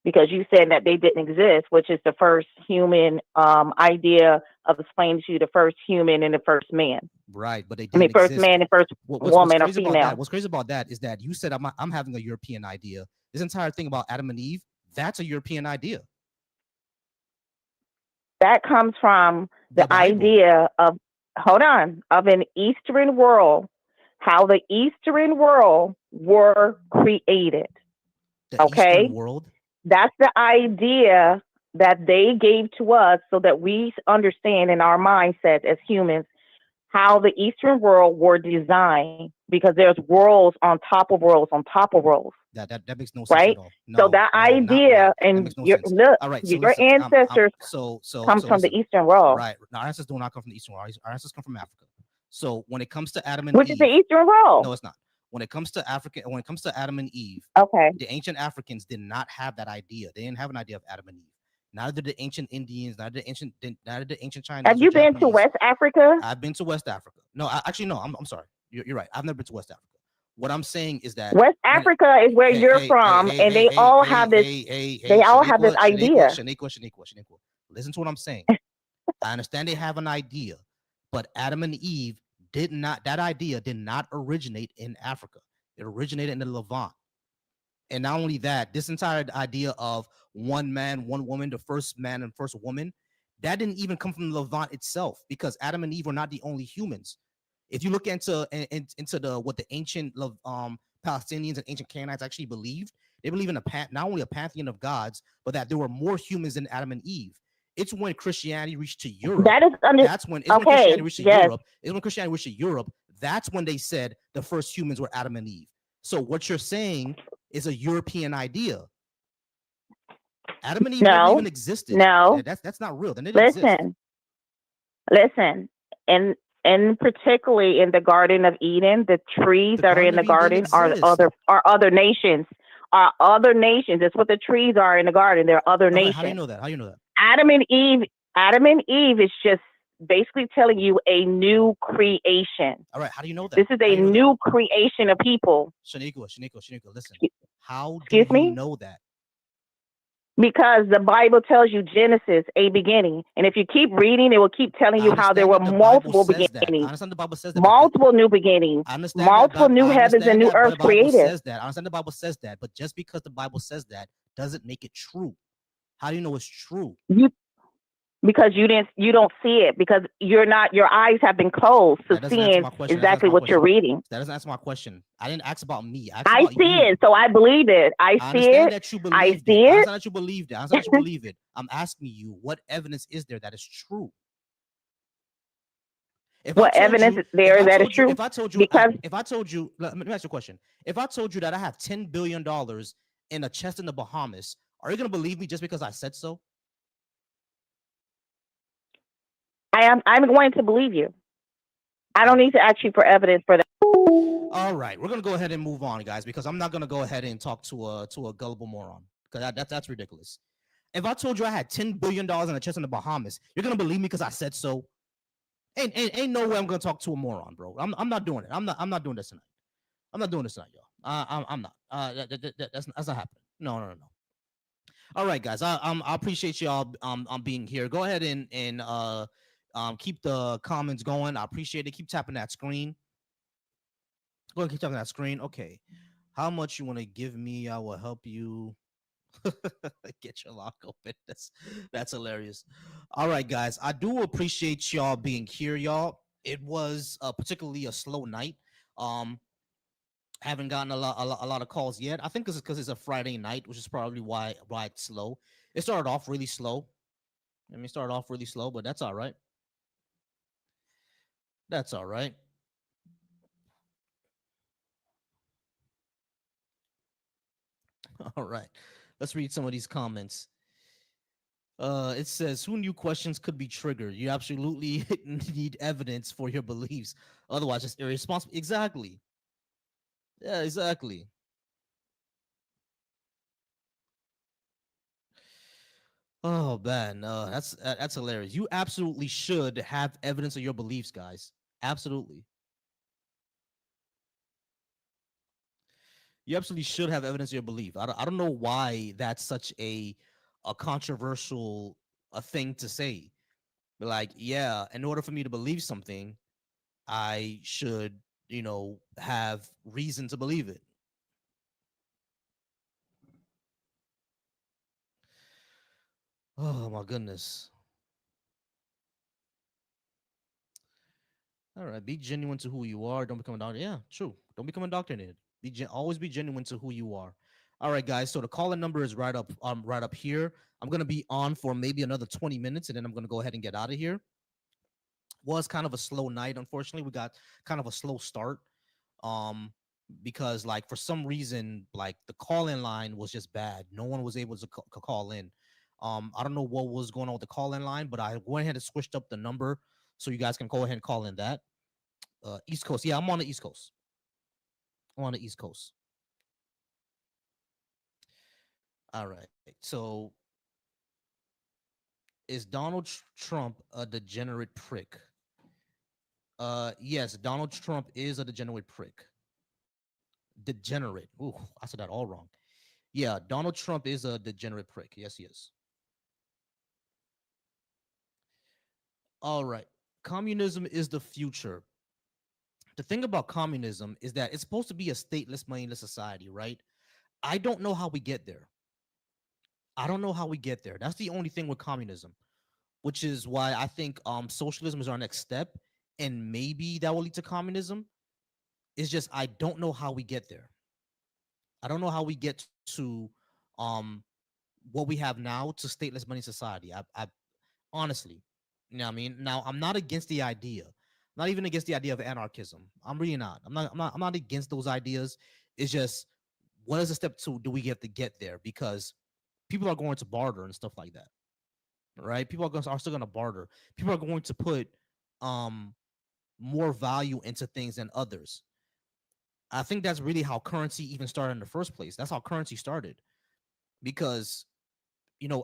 because you said that they didn't exist, which is the first human idea of explaining to you the first human and the first man. Right, but they I mean, didn't first exist. man and first What's woman or crazy about that? female. What's crazy about that is that you said I'm having a European idea. This entire thing about Adam and Eve, that's a European idea. That comes from The the Bible. idea of, hold on, of an Eastern world, how the Eastern world were created. The Okay? Eastern world. That's the idea that they gave to us so that we understand in our mindset as humans how the Eastern world were designed, because there's worlds on top of worlds on top of worlds, That makes no sense right? at all. So No, that no, not right. idea That and makes no your sense. look, All right, so your listen. ancestors So comes from the listen. Eastern world, Right, our ancestors do not come from the Eastern world. Our ancestors come from Africa. So when it comes to Adam and which is the Eve, Eastern world. no, it's not. When it comes to Africa, when it comes to Adam and Eve, Okay. the ancient Africans did not have that idea. They didn't have an idea of Adam and Eve. Neither did the ancient Indians, neither the ancient Chinese Have or you been to Japanese. West Africa? I've been to West Africa. No, actually, no. I'm sorry. You're right. I've never been to West Africa. What I'm saying is that West when Africa is where you're from, and they all have this. They all have this idea. Shaniqua. Listen to what I'm saying. I understand they have an idea, but Adam and Eve did not. That idea did not originate in Africa. It originated in the Levant. And not only that, this entire idea of one man, one woman, the first man and first woman, that didn't even come from the Levant itself, because Adam and Eve were not the only humans. If you look into the what the ancient Palestinians and ancient Canaanites actually believed, they believe in not only a pantheon of gods, but that there were more humans than Adam and Eve. It's when Christianity reached to Europe. That is when okay. Christianity reached to Yes. Europe. It's when Christianity reached to Europe. That's when they said the first humans were Adam and Eve. So what you're saying is a European idea. Adam and Eve never even existed. No. That's not real. Then it exists. Listen, and particularly in the Garden of Eden, the trees that are in the garden are other nations. Are other nations. That's what the trees are in the garden. They're other nations. How do you know that? How do you know that? Adam and Eve is just basically telling you a new creation. All right, how do you know that? This is a new creation of people. Shaniqua, listen. How do you know that? Because the Bible tells you Genesis, a beginning. And if you keep reading, it will keep telling you how there were multiple beginnings. I understand the Bible says that. Multiple new beginnings. Multiple new heavens and new earth created. I understand the Bible says that, but just because the Bible says that doesn't make it true. How do you know it's true? Because you don't see it, because your eyes have been closed to seeing exactly what you're reading. That doesn't answer my question. I didn't ask about me. I see it, so I believe it. I understand that you believe it. I understand that you believed it. I understand that you believe it. I'm asking you, what evidence is there that is true? What evidence is there that is true? If I told you, let me ask you a question. If I told you that I have $10 billion in a chest in the Bahamas, are you going to believe me just because I said so? I'm going to believe you. I don't need to ask you for evidence for that. All right, we're gonna go ahead and move on, guys, because I'm not gonna go ahead and talk to a gullible moron, because that's ridiculous. If I told you I had $10 billion in a chest in the Bahamas, you're gonna believe me because I said so? Ain't no way I'm gonna talk to a moron, bro. I'm not doing it. I'm not doing this tonight. I'm not doing this tonight, y'all. I'm not. That's not happening. No. All right, guys. I appreciate y'all being here. Go ahead and keep the comments going. I appreciate it. Keep tapping that screen. Go ahead, keep tapping that screen. Okay. How much you want to give me? I will help you get your lock open. That's hilarious. All right, guys. I do appreciate y'all being here, y'all. It was particularly a slow night. Haven't gotten a lot of calls yet. I think this is because it's a Friday night, which is probably why it's slow. It started off really slow. I mean, it started off really slow, but that's all right. That's all right. All right. Let's read some of these comments. It says, who knew questions could be triggered? You absolutely need evidence for your beliefs. Otherwise, it's irresponsible. Exactly. Yeah, exactly. Oh man, that's hilarious. You absolutely should have evidence of your beliefs, guys. Absolutely. You absolutely should have evidence of your belief. I don't know why that's such a controversial thing to say. But like, yeah, in order for me to believe something, I should, have reason to believe it. Oh my goodness. All right, be genuine to who you are. Don't become a doctor. Yeah, true. Don't become indoctrinated. Always be genuine to who you are. All right, guys. So the call-in number is right up here. I'm gonna be on for maybe another 20 minutes, and then I'm gonna go ahead and get out of here. Was kind of a slow night, unfortunately. We got kind of a slow start. Because like for some reason, like the call-in line was just bad. No one was able to call in. I don't know what was going on with the call-in line, but I went ahead and switched up the number so you guys can go ahead and call in that. East Coast. Yeah, I'm on the East Coast. I'm on the East Coast. All right. So is Donald Trump a degenerate prick? Yes, Donald Trump is a degenerate prick. Degenerate. Ooh, I said that all wrong. Yeah, Donald Trump is a degenerate prick. Yes, he is. All right. Communism is the future. The thing about communism is that it's supposed to be a stateless, moneyless society, right? I don't know how we get there. I don't know how we get there. That's the only thing with communism, which is why I think socialism is our next step, and maybe that will lead to communism. It's just I don't know how we get there. I don't know how we get to um what we have now to stateless money society. I honestly, you know what I mean? Now I'm not against the idea. I'm not even against the idea of anarchism. I'm really not. I'm not against those ideas. It's just what is the step to do we have to get there? Because people are going to barter and stuff like that. Right? People are still going to barter. People are going to put um more value into things than others. I think that's really how currency even started in the first place. That's how currency started because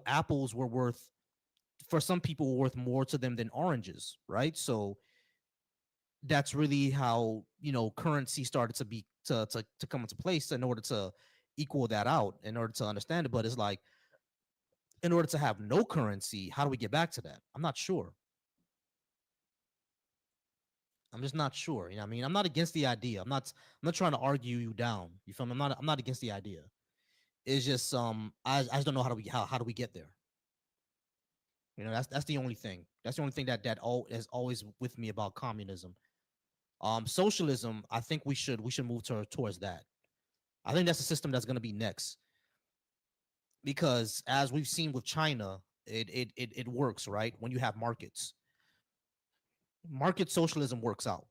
apples were worth for some people were worth more to them than oranges, right? So that's really how currency started to be to come into place in order to equal that out, in order to understand it. But it's like in order to have no currency, how do we get back to that? I'm not sure. I'm just not sure. You know what I mean? I'm not against the idea. I'm not trying to argue you down. You feel me? I'm not against the idea. It's just I just don't know how do we get there. That's the only thing. That's the only thing that all is always with me about communism. Socialism, I think we should move towards that. I think that's the system that's going to be next because as we've seen with China, it works, right? When you have markets, market socialism works out.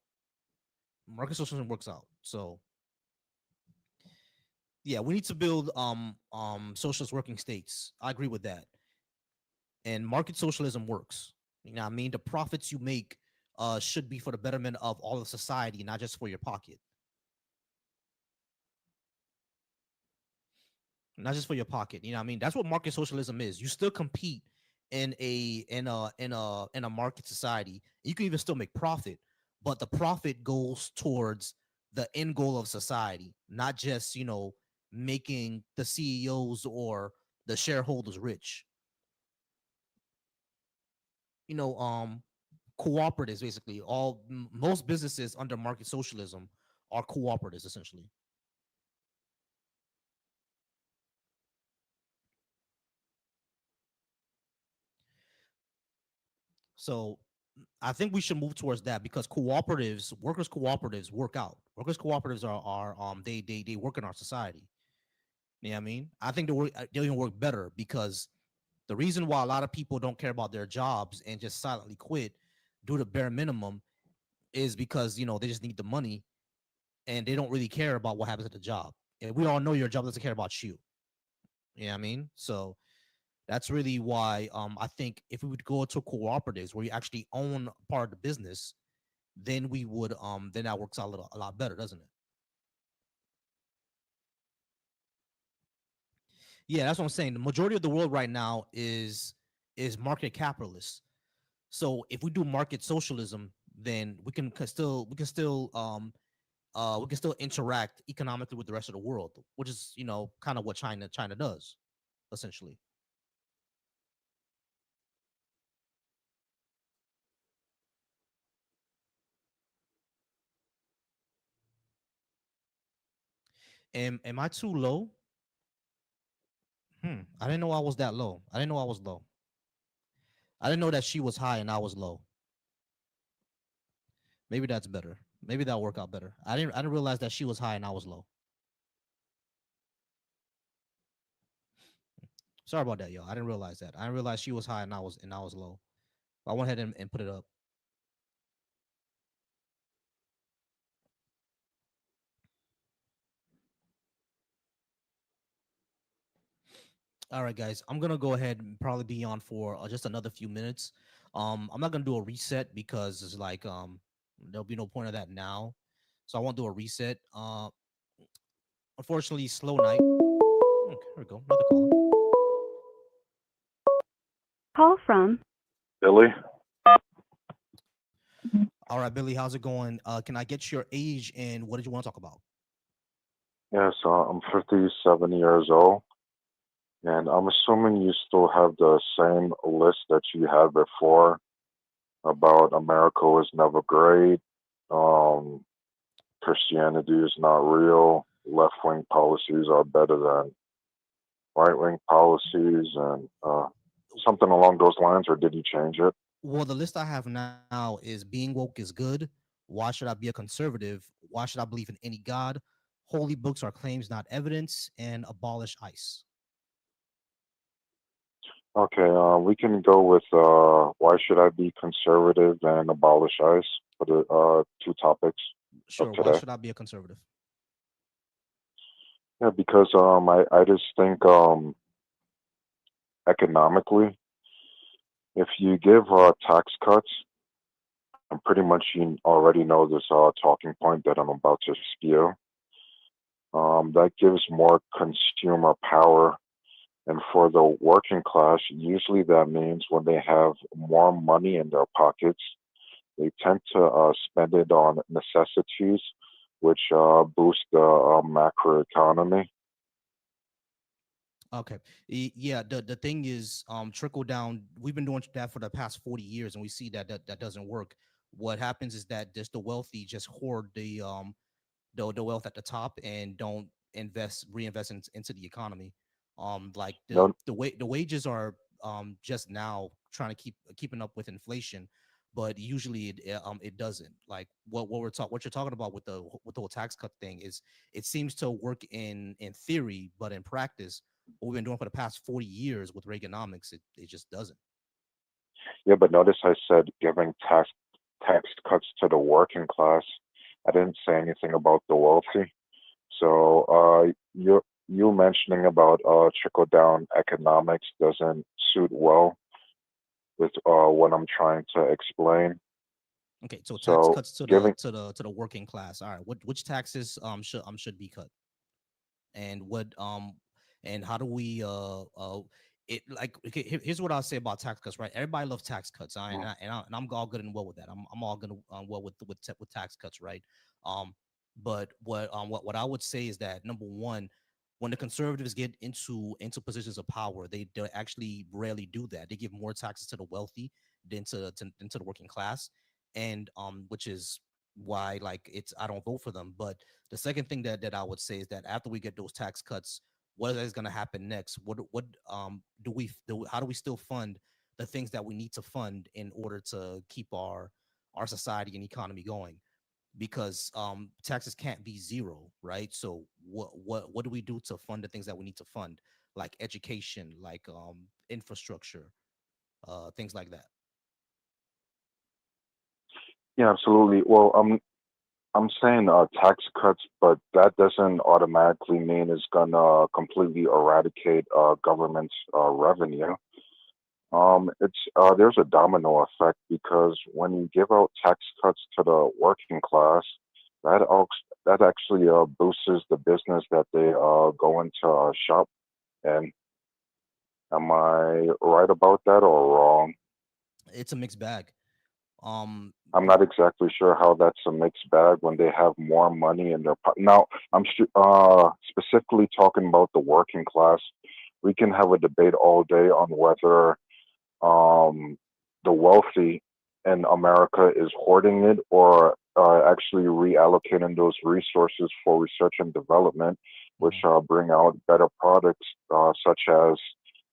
Market socialism works out. So yeah, we need to build socialist working states. I agree with that. And market socialism works. You know what I mean? The profits you make should be for the betterment of all of society, not just for your pocket. Not just for your pocket. You know what I mean? That's what market socialism is. You still compete in a market society. You can even still make profit, but the profit goes towards the end goal of society, not just making the CEOs or the shareholders rich. You know, cooperatives basically. Most businesses under market socialism are cooperatives essentially. So I think we should move towards that because workers cooperatives work out. Workers cooperatives are they work in our society. You know what I mean? I think they even work better because the reason why a lot of people don't care about their jobs and just silently quit, do the bare minimum, is because they just need the money and they don't really care about what happens at the job. And we all know your job doesn't care about you. You know what I mean? So that's really why I think if we would go to cooperatives where you actually own part of the business, then we would then that works out a lot better, doesn't it? Yeah, that's what I'm saying. The majority of the world right now is market capitalist. So if we do market socialism, then we can still interact economically with the rest of the world, which is kind of what China does essentially. Am I too low? I didn't know I was that low. I didn't know I was low. I didn't know that she was high and I was low. Maybe that's better. Maybe that'll work out better. I didn't realize that she was high and I was low. Sorry about that, yo. I didn't realize that. I didn't realize she was high and I was low. I went ahead and put it up. All right, guys. I'm gonna go ahead and probably be on for just another few minutes. I'm not gonna do a reset because it's like there'll be no point of that now. So I won't do a reset. Unfortunately, slow night. Okay, here we go. Another call. Call from Billy. All right, Billy, how's it going? Can I get your age and what did you want to talk about? Yes, I'm 57 years old, and I'm assuming you still have the same list that you had before about America was never great, um, Christianity is not real, left wing policies are better than right wing policies, and something along those lines, or did you change it? Well, the list I have now is being woke is good. Why should I be a conservative? Why should I believe in any God? Holy books are claims, not evidence, and abolish ICE. Okay, we can go with why should I be conservative and abolish ICE for the two topics of Sure. Why today. should I be a conservative? Yeah, because I just think economically, if you give tax cuts, and pretty much you already know this talking point that I'm about to spew, that gives more consumer power. And for the working class, usually that means when they have more money in their pockets, they tend to spend it on necessities, which boost the macroeconomy. Okay. Yeah, the thing is trickle down. We've been doing that for the past 40 years and we see that doesn't work. What happens is that just the wealthy just hoard the wealth at the top and don't reinvest into the economy. Like No, the wages are just now trying to keeping up with inflation, but usually it doesn't. Like what you're talking about with the whole tax cut thing is it seems to work in theory, but in practice, what we've been doing for the past 40 years with Reaganomics, it just doesn't. yeah, but notice I said giving tax cuts to the working class. I didn't say anything about the wealthy. So you mentioning about trickle down economics doesn't suit well with what I'm trying to explain. Okay, so tax So cuts to the giving to the working class. All right, which taxes should be cut, and how do we it like okay, here's what I'll say about tax cuts. Right, everybody loves tax cuts. All right, and I'm all good and well with that. I'm all good well with tax cuts. Right, um, but what I would say is that number one. When the conservatives get into positions of power, they actually rarely do that. They give more taxes to the wealthy than to the working class, and which is why like it's I don't vote for them. But the second thing that I would say is that after we get those tax cuts, what is going to happen next? What do we do? How do we still fund the things that we need to fund in order to keep our society and economy going? Because taxes can't be zero, right? So what do we do to fund the things that we need to fund, like education, like infrastructure, things like that? Yeah, absolutely. Well, I'm saying tax cuts, but that doesn't automatically mean it's gonna completely eradicate government's revenue. It's there's a domino effect because when you give out tax cuts to the working class, that actually boosts the business that they go into shop. And am I right about that or wrong? It's a mixed bag. um I'm not exactly sure how that's a mixed bag when they have more money in their pocket. Now, specifically talking about the working class. We can have a debate all day on whether um, the wealthy in America is hoarding it or actually reallocating those resources for research and development, which mhm. bring out better products such as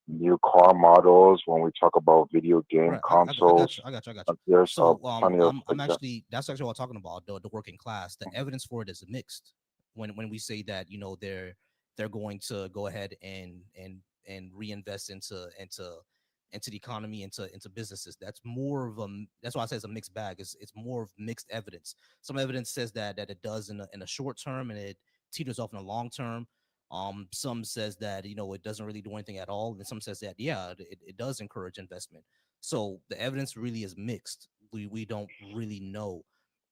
new car models. When we talk about video game Right. I consoles, got you. I got you. I got you. there's So plenty of I'm examples. actually that's actually what I'm talking about, the working class. The evidence for it is mixed. When we say that, they're going to go ahead and reinvest into the economy, into businesses. That's why I say it's a mixed bag. It's more of mixed evidence. Some evidence says that it does in a short term, and it teeters off in a long term. Some says that it doesn't really do anything at all, and some says that yeah, it does encourage investment. So the evidence really is mixed. We don't really know,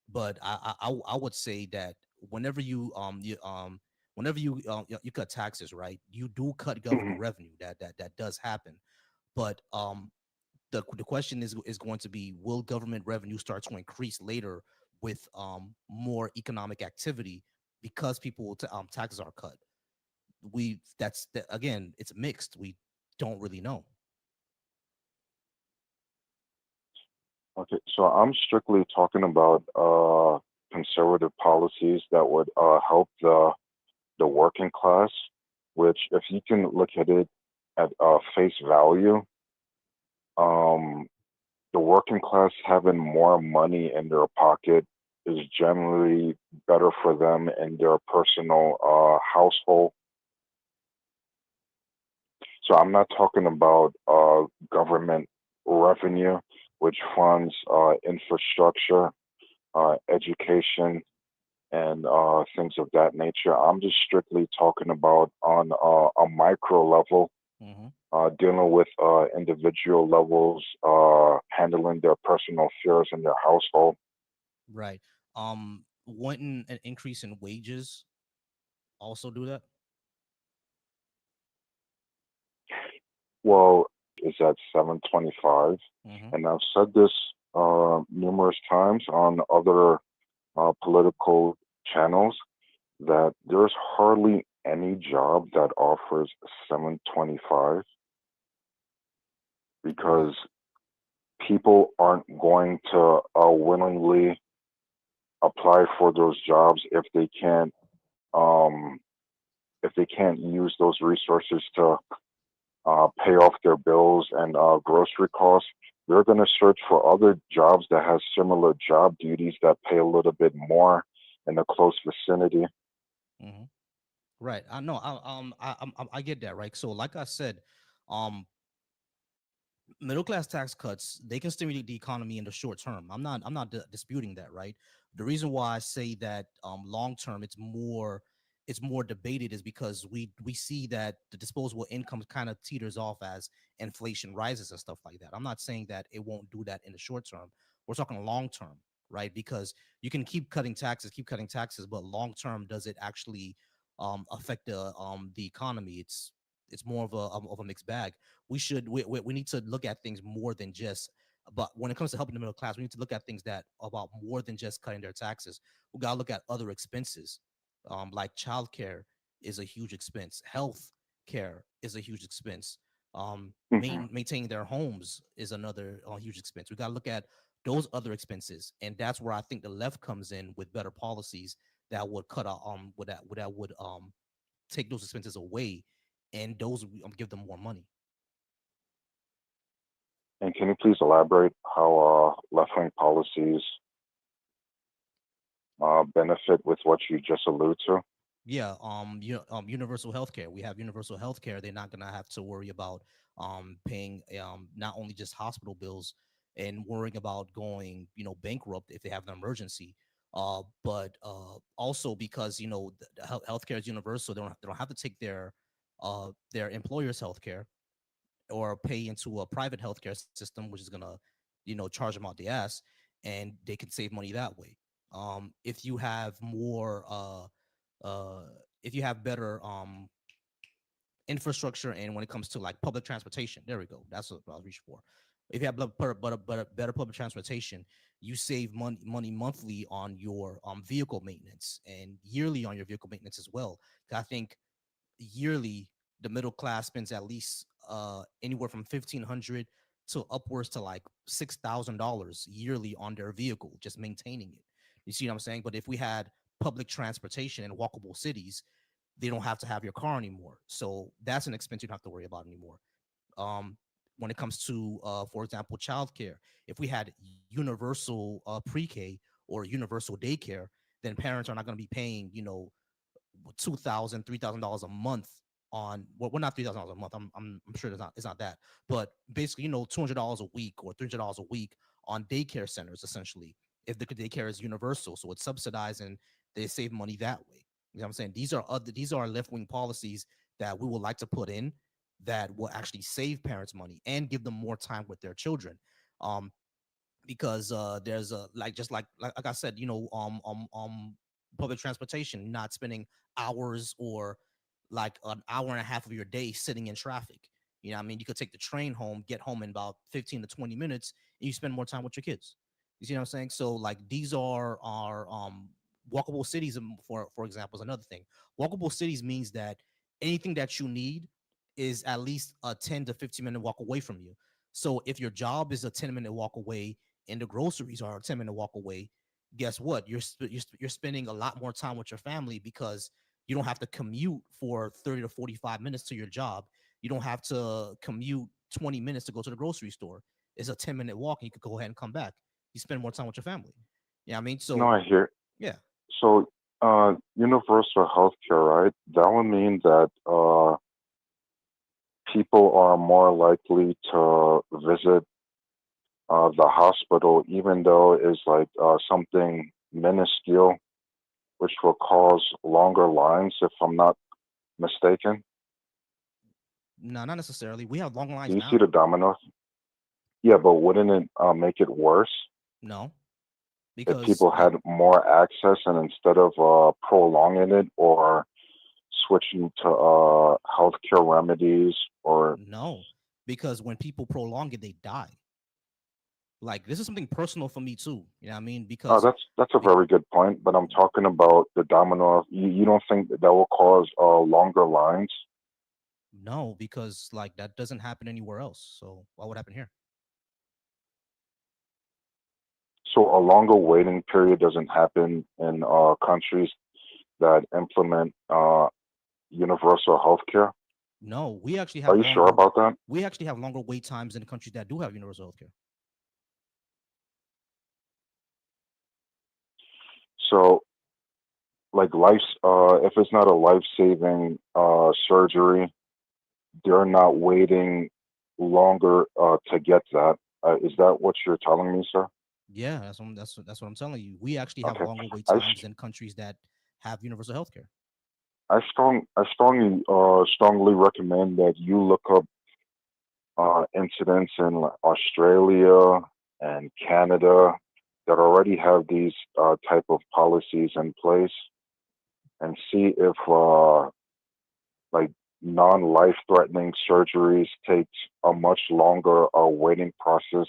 but I would say that whenever you cut taxes, right, you do cut government Mhm. revenue. That does happen. But the question is going to be, will government revenue start to increase later with more economic activity because taxes are cut? Again, it's mixed. We don't really know. Okay, so I'm strictly talking about conservative policies that would help the working class, which, if you can look at it at face value, um, the working class having more money in their pocket is generally better for them in their personal household. So I'm not talking about government revenue, which funds infrastructure, education, and things of that nature. I'm just strictly talking about on a micro level, Hmm. dealing with individual levels, handling their personal affairs in their household. Right. Wouldn't an increase in wages also do that? Well, is at 725, Hmm. and I've said this numerous times on other political channels that there's hardly any job that offers 725 Right. because people aren't going to willingly apply for those jobs um, if they can't use those resources to pay off their bills and grocery costs. They're going to search for other jobs that has similar job duties that pay a little bit more in a close vicinity. Hmm. Right. I know. I get that. Right. So, like I said, um, middle class tax cuts, they can stimulate the economy in the short term. I'm not disputing that, right? The reason why I say that long term it's more debated is because we see that the disposable income kind of teeters off as inflation rises and stuff like that. I'm not saying that it won't do that in the short term. We're talking long term, right? Because you can keep cutting taxes, but long term, does it actually affect the economy? It's more of a mixed bag. We need to look at things more than just, but when it comes to helping the middle class, we need to look at things that about more than just cutting their taxes. We gotta look at other expenses, like childcare, is a huge expense. Health care is a huge expense. Hmm. Maintaining their homes is another huge expense. We got to look at those other expenses, and that's where I think the left comes in with better policies that would cut out that would take those expenses away, and those give them more money. And can you please elaborate how left-wing policies benefit with what you just alluded to? Yeah, universal health care. We have universal health care. They're not gonna have to worry about paying not only just hospital bills and worrying about going, bankrupt if they have an emergency, but also because the healthcare is universal. They don't have to take their employer's healthcare or pay into a private healthcare system, which is gonna, charge them out the ass, and they can save money that way. If you have more uh if you have better infrastructure, and when it comes to like public transportation, there we go, that's what I was reaching for. If you have better public transportation, you save money monthly on your vehicle maintenance and yearly on your vehicle maintenance as well. 'Cause I think yearly the middle class spends at least anywhere from 1,500 to upwards to like $6,000 yearly on their vehicle, just maintaining it. You see what I'm saying? But if we had public transportation in walkable cities, they don't have to have your car anymore. So that's an expense you don't have to worry about anymore. Um, when it comes to, for example, childcare, if we had universal pre-K or universal daycare, then parents are not going to be paying, $2,000, $3,000 a month on, well, not $3,000 a month. I'm sure it's not that, but basically, $200 a week or $300 a week on daycare centers, essentially, if the daycare is universal, so it's subsidized and they save money that way. You know what I'm saying? These are left wing policies that we would like to put in that will actually save parents money and give them more time with their children. Um, because there's a like just like I said, public transportation, not spending hours or like an hour and a half of your day sitting in traffic. You know what I mean? You could take the train home, get home in about 15 to 20 minutes, and you spend more time with your kids. You see what I'm saying? So like these are walkable cities, for example, is another thing. Walkable cities means that anything that you need is at least a 10 to 15-minute walk away from you. So if your job is a 10-minute walk away and the groceries are a 10-minute walk away, guess what? You're spending a lot more time with your family because you don't have to commute for 30 to 45 minutes to your job. You don't have to commute 20 minutes to go to the grocery store. It's a 10-minute walk and you could go ahead and come back. You spend more time with your family. Yeah, I mean, No, so I hear. yeah. So, universal healthcare, right? That would mean that people are more likely to visit the hospital, even though it's like something minuscule, which will cause longer lines, if I'm not mistaken. No, not necessarily. We have long Do lines you see now. the domino? Yeah, but wouldn't it make it worse No, if because people had more access and instead of prolonging it or switching to healthcare remedies or no, because when people prolong it, they die. Like this is something personal for me too. You know what I mean? Because that's a be, very good point, but I'm talking about the domino. You don't think that will cause longer lines? no, because like that doesn't happen anywhere else. So what would happen here? So a longer waiting period doesn't happen in countries that implement universal healthcare. No, we actually Are have you sure longer. about that? We actually have longer wait times in the countries that do have universal healthcare. So like if it's not a life saving surgery, they're not waiting longer to get that. Is that what you're telling me, sir? Yeah, that's what I'm telling you. We actually have Okay. longer wait I times in countries that have universal healthcare. strongly recommend that you look up incidents in like, Australia and Canada that already have these type of policies in place, and see if like non-life threatening surgeries take a much longer waiting process.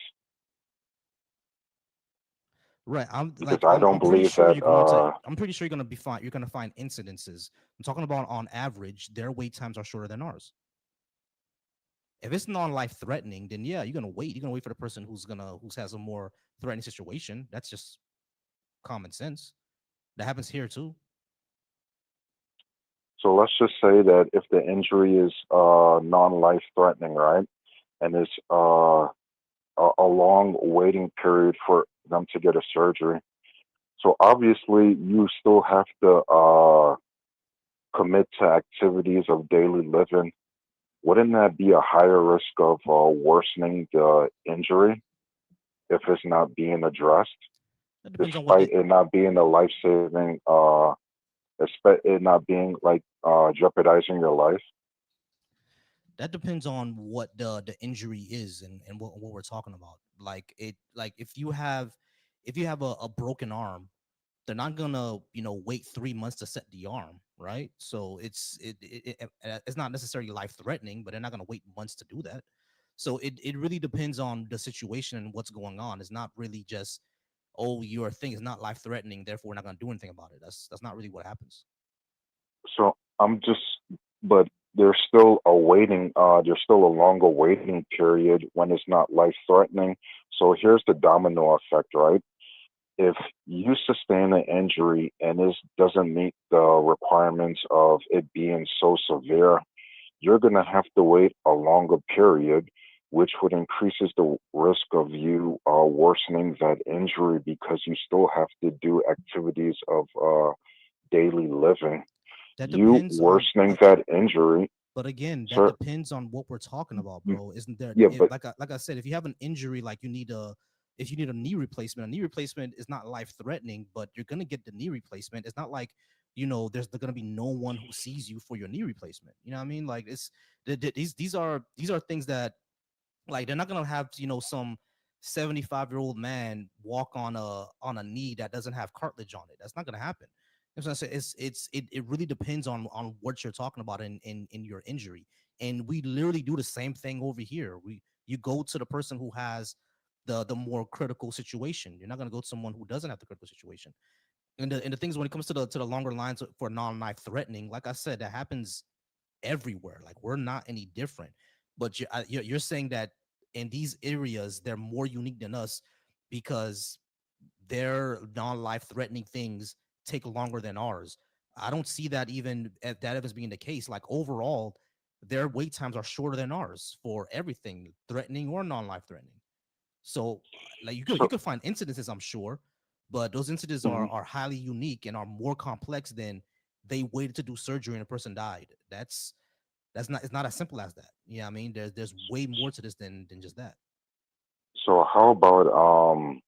Right. because I don't I'm pretty believe sure that. you're going to I'm pretty sure you're going to find incidences. I'm talking about on average, their wait times are shorter than ours. If it's non-life threatening, then yeah, you're gonna wait. You're gonna wait for the person who has a more threatening situation. That's just common sense. That happens here too. So let's just say that if the injury is non-life threatening, right, and it's a long waiting period for them to get a surgery. So obviously, you still have to commit to activities of daily living. Wouldn't that be a higher risk of worsening the injury if it's not being addressed, That depends on what despite the it not being a life-saving, it not being like jeopardizing your life? that depends on what the injury is and what we're talking about. Like if you have a broken arm, they're not gonna wait 3 months to set the arm, right? So it's not necessarily life threatening, but they're not gonna wait months to do that. So it really depends on the situation and what's going on. It's not really just, oh, your thing is not life threatening, therefore we're not gonna do anything about it. That's not really what happens. So I'm just, but there's still a waiting, there's still a longer waiting period when it's not life threatening. So here's the domino effect, right? If you sustain an injury and it doesn't meet the requirements of it being so severe, you're going to have to wait a longer period, which would increases the risk of you worsening that injury because you still have to do activities of daily living. That You depends on worsening that injury, But again, that sir. depends on what we're talking about, bro. Isn't there? Yeah, but Like I said, if you have an injury, like if you need a knee replacement, a knee replacement is not life threatening, but you're gonna get the knee replacement. It's not like there's gonna be no one who sees you for your knee replacement. You know what I mean? Like these are things that, like, they're not gonna have some 75-year-old man walk on a knee that doesn't have cartilage on it. That's not gonna happen. That's what I say. It really depends on what you're talking about in your injury. And we literally do the same thing over here. You go to the person who has the more critical situation. You're not gonna go to someone who doesn't have the critical situation. And the things when it comes to the longer lines for non-life threatening, like I said, that happens everywhere. Like, we're not any different. But you're saying that in these areas they're more unique than us because their non-life threatening things take longer than ours. I don't see that even at that as being the case. Like, overall, their wait times are shorter than ours for everything threatening or non-life threatening. So, like, you so could find incidences, I'm sure, but those incidents mhm. are highly unique and are more complex than they waited to do surgery and a person died. That's not It's not as simple as that. Yeah, I mean, there's way more to this than just that. So how about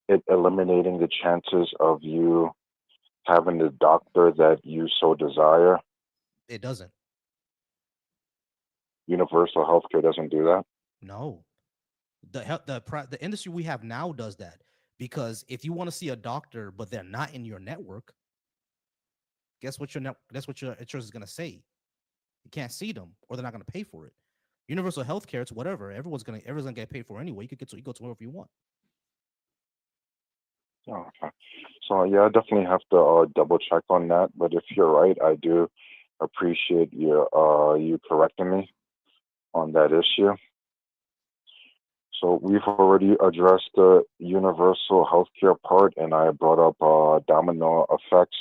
it eliminating the chances of you having the doctor that you so desire? It doesn't. Universal healthcare doesn't do that. No. The industry we have now does that, because if you want to see a doctor but they're not in your network, guess what your insurance is going to say. You can't see them, or they're not going to pay for it. Universal healthcare, it's whatever. Everyone's gonna get paid for anyway. You go to wherever you want. Oh, okay. So yeah, I definitely have to double check on that. But if you're right, I do appreciate you correcting me on that issue. So we've already addressed the universal healthcare part, and I brought up domino effects,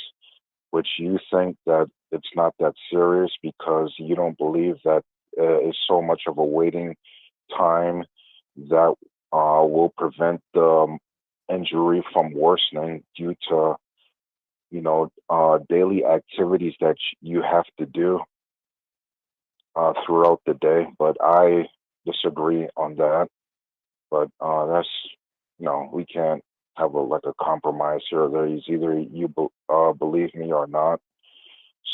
which you think that it's not that serious because you don't believe that is so much of a waiting time that will prevent the injury from worsening due to daily activities that you have to do throughout the day. But I disagree on that. But that's we can't have like a compromise here. There is either you believe me or not.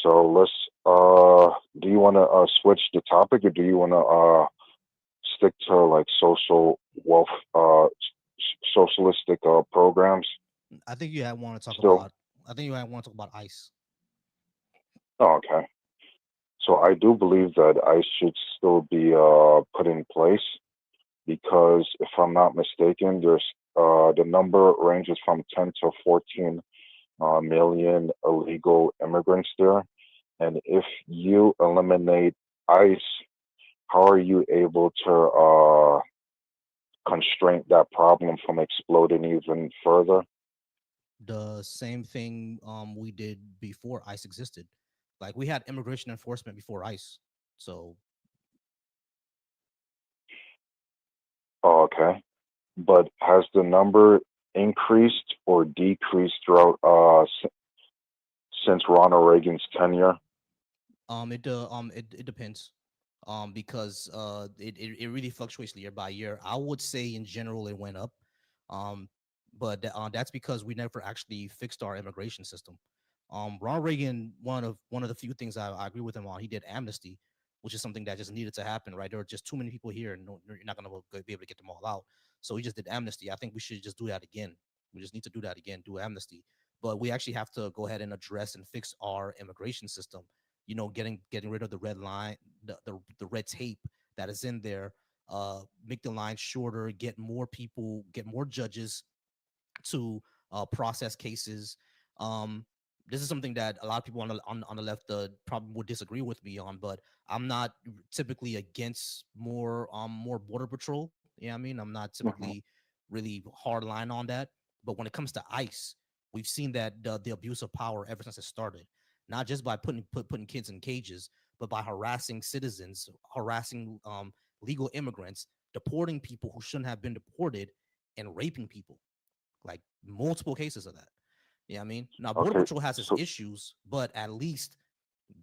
So let's. Do you want to switch the topic, or do you want to stick to like social wealth, socialistic programs? I think you had want to talk Still, about. I think you had want to talk about ICE. oh, okay. So I do believe that ICE should still be put in place because if I'm not mistaken, there's the number ranges from 10 to 14 million illegal immigrants there. And if you eliminate ICE, how are you able to constrain that problem from exploding even further? The same thing we did before ICE existed. Like we had immigration enforcement before ICE. So Okay. But has the number increased or decreased throughout since Ronald Reagan's tenure? it depends. Because it really fluctuates year by year. I would say in general it went up. Um, but that's because we never actually fixed our immigration system. Ronald Reagan, one of the few things I agree with him on, he did amnesty, which is something that just needed to happen, right? There are just too many people here, and no, you're not gonna be able to get them all out. So he just did amnesty. I think we should just do that again. We just need to do that again, do amnesty. But we actually have to go ahead and address and fix our immigration system. Getting rid of the red line, the red tape that is in there. Make the line shorter, get more people, get more judges to process cases. Um, this is something that a lot of people on the left probably would disagree with me on, but I'm not typically against more border patrol. Yeah, I mean, I'm not Hmm. typically really hard line on that. But when it comes to ICE, we've seen that the abuse of power ever since it started, not just by putting kids in cages, but by harassing citizens, harassing legal immigrants, deporting people who shouldn't have been deported, and raping people, like multiple cases of that. Yeah, I mean, now Border Okay. Patrol has its So issues, but at least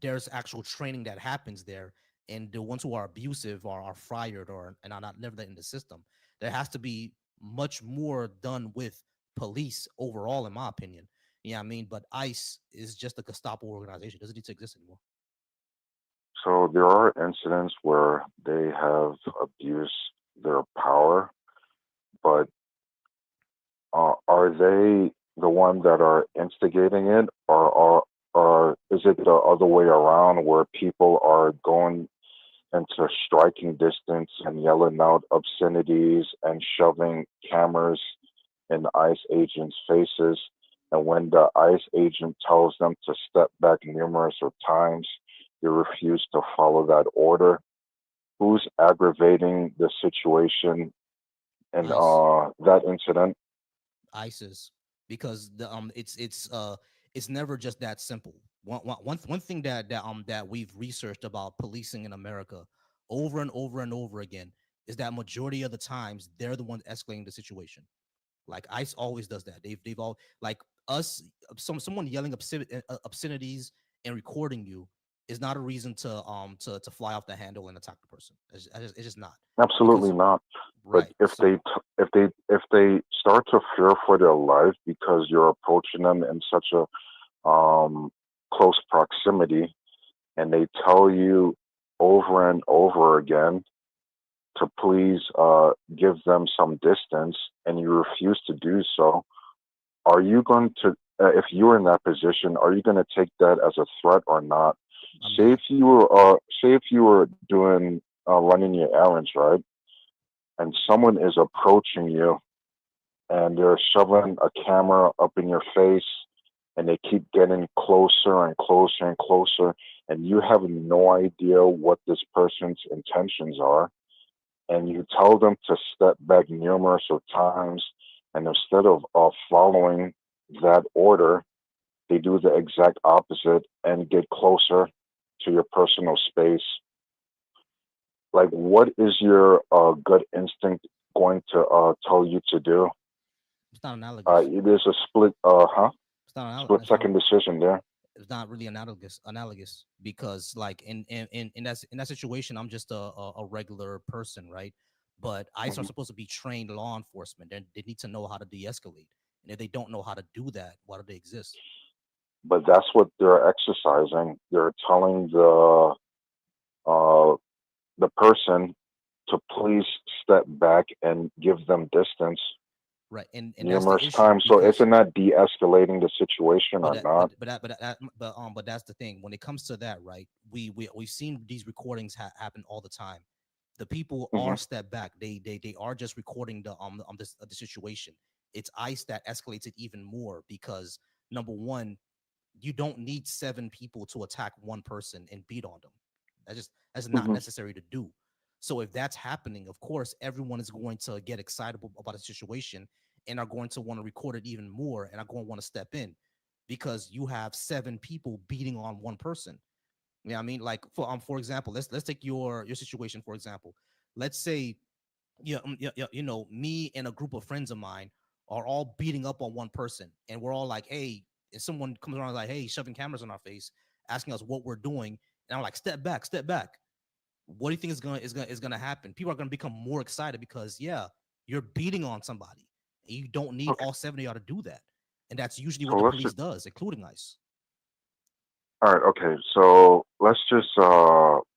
there's actual training that happens there, and the ones who are abusive are fired or and are not never in the system. There has to be much more done with police overall, in my opinion. Yeah, I mean, but ICE is just a Gestapo organization; it doesn't need to exist anymore. so there are incidents where they have abused their power, but are they the one that are instigating it, or is it the other way around where people are going into striking distance and yelling out obscenities and shoving cameras in the ICE agents' faces? And when the ICE agent tells them to step back numerous of times, they refuse to follow that order. Who's aggravating the situation in ICE. that incident? ISIS, because it's never just that simple. One thing that we've researched about policing in America over and over and over again is that majority of the times they're the ones escalating the situation. Like ICE always does that. They've all like us. Someone yelling obscenities and recording you is not a reason to fly off the handle and attack the person. It's just not, Absolutely because not. But right. if So they start to fear for their life because you're approaching them in such a close proximity, and they tell you over and over again to please give them some distance, and you refuse to do so, are you going to, if you're in that position, are you going to take that as a threat or not? I'm Say not. if you were, say if you were doing running your errands, right, and someone is approaching you and they're shoving a camera up in your face and they keep getting closer and closer and closer, and you have no idea what this person's intentions are, and you tell them to step back numerous of times, and instead of following that order, they do the exact opposite and get closer to your personal space. Like, what is your gut instinct going to tell you to do? It's not analogous. It is a It's not. split second decision there. It's not really analogous, because like in that situation, I'm just a regular person, right? But ICE are Mhm. supposed to be trained law enforcement, and they need to know how to de-escalate. And if they don't know how to do that, why do they exist? But that's what they're exercising. They're telling uh, the person to please step back and give them distance Right. And that's the numerous issue, times. So because isn't that de-escalating the situation but or that, not? but that's the thing. When it comes to that, right? We've seen these recordings happen all the time. The people Hmm. are step back. They are just recording the situation. It's ICE that escalates it even more because number one, you don't need 7 people to attack one person and beat on them. That's not Hmm. necessary to do. So if that's happening, of course, everyone is going to get excited about the situation and are going to want to record it even more and are going to want to step in because you have 7 people beating on one person. Yeah, I mean, like for example, let's take your situation for example. Let's say me and a group of friends of mine are all beating up on one person, and we're all like, hey, if someone comes around like, hey, shoving cameras on our face, asking us what we're doing, and I'm like, step back, step back. What do you think is gonna happen? People are gonna become more excited because yeah, you're beating on somebody, and you don't need Okay. all 7 of y'all to do that, and that's usually So what the let's police just. does, including ICE. All right. Okay. So let's just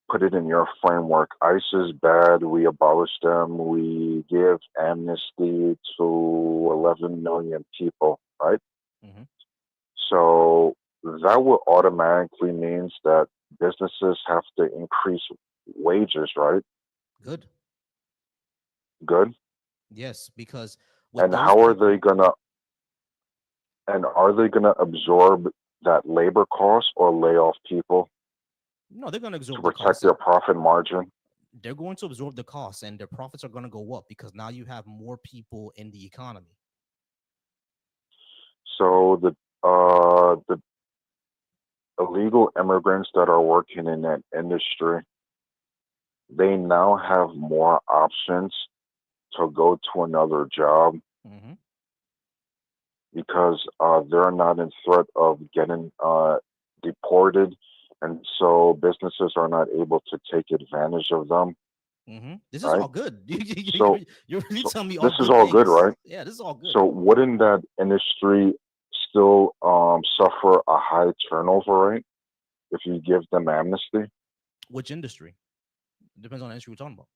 put it in your framework. ICE is bad. We abolish them. We give amnesty to 11 million people. Right. Hmm. So that would automatically means that businesses have to increase wages, right? Good. Good. Yes, because with And those how are they people, gonna and are they gonna absorb that labor cost or lay off people no, they're gonna to absorb the protect costs. their profit margin? They're going to absorb the costs and their profits are going to go up because now you have more people in the economy. So the illegal immigrants that are working in that industry, they now have more options to go to another job Hmm. because they're not in threat of getting deported, and so businesses are not able to take advantage of them, This is right? all good. So, You're really so telling me all this is good all good, things. right? Yeah, this is all good. So wouldn't that industry still suffer a high turnover rate if you give them amnesty? Which industry? Depends on the industry we're talking about.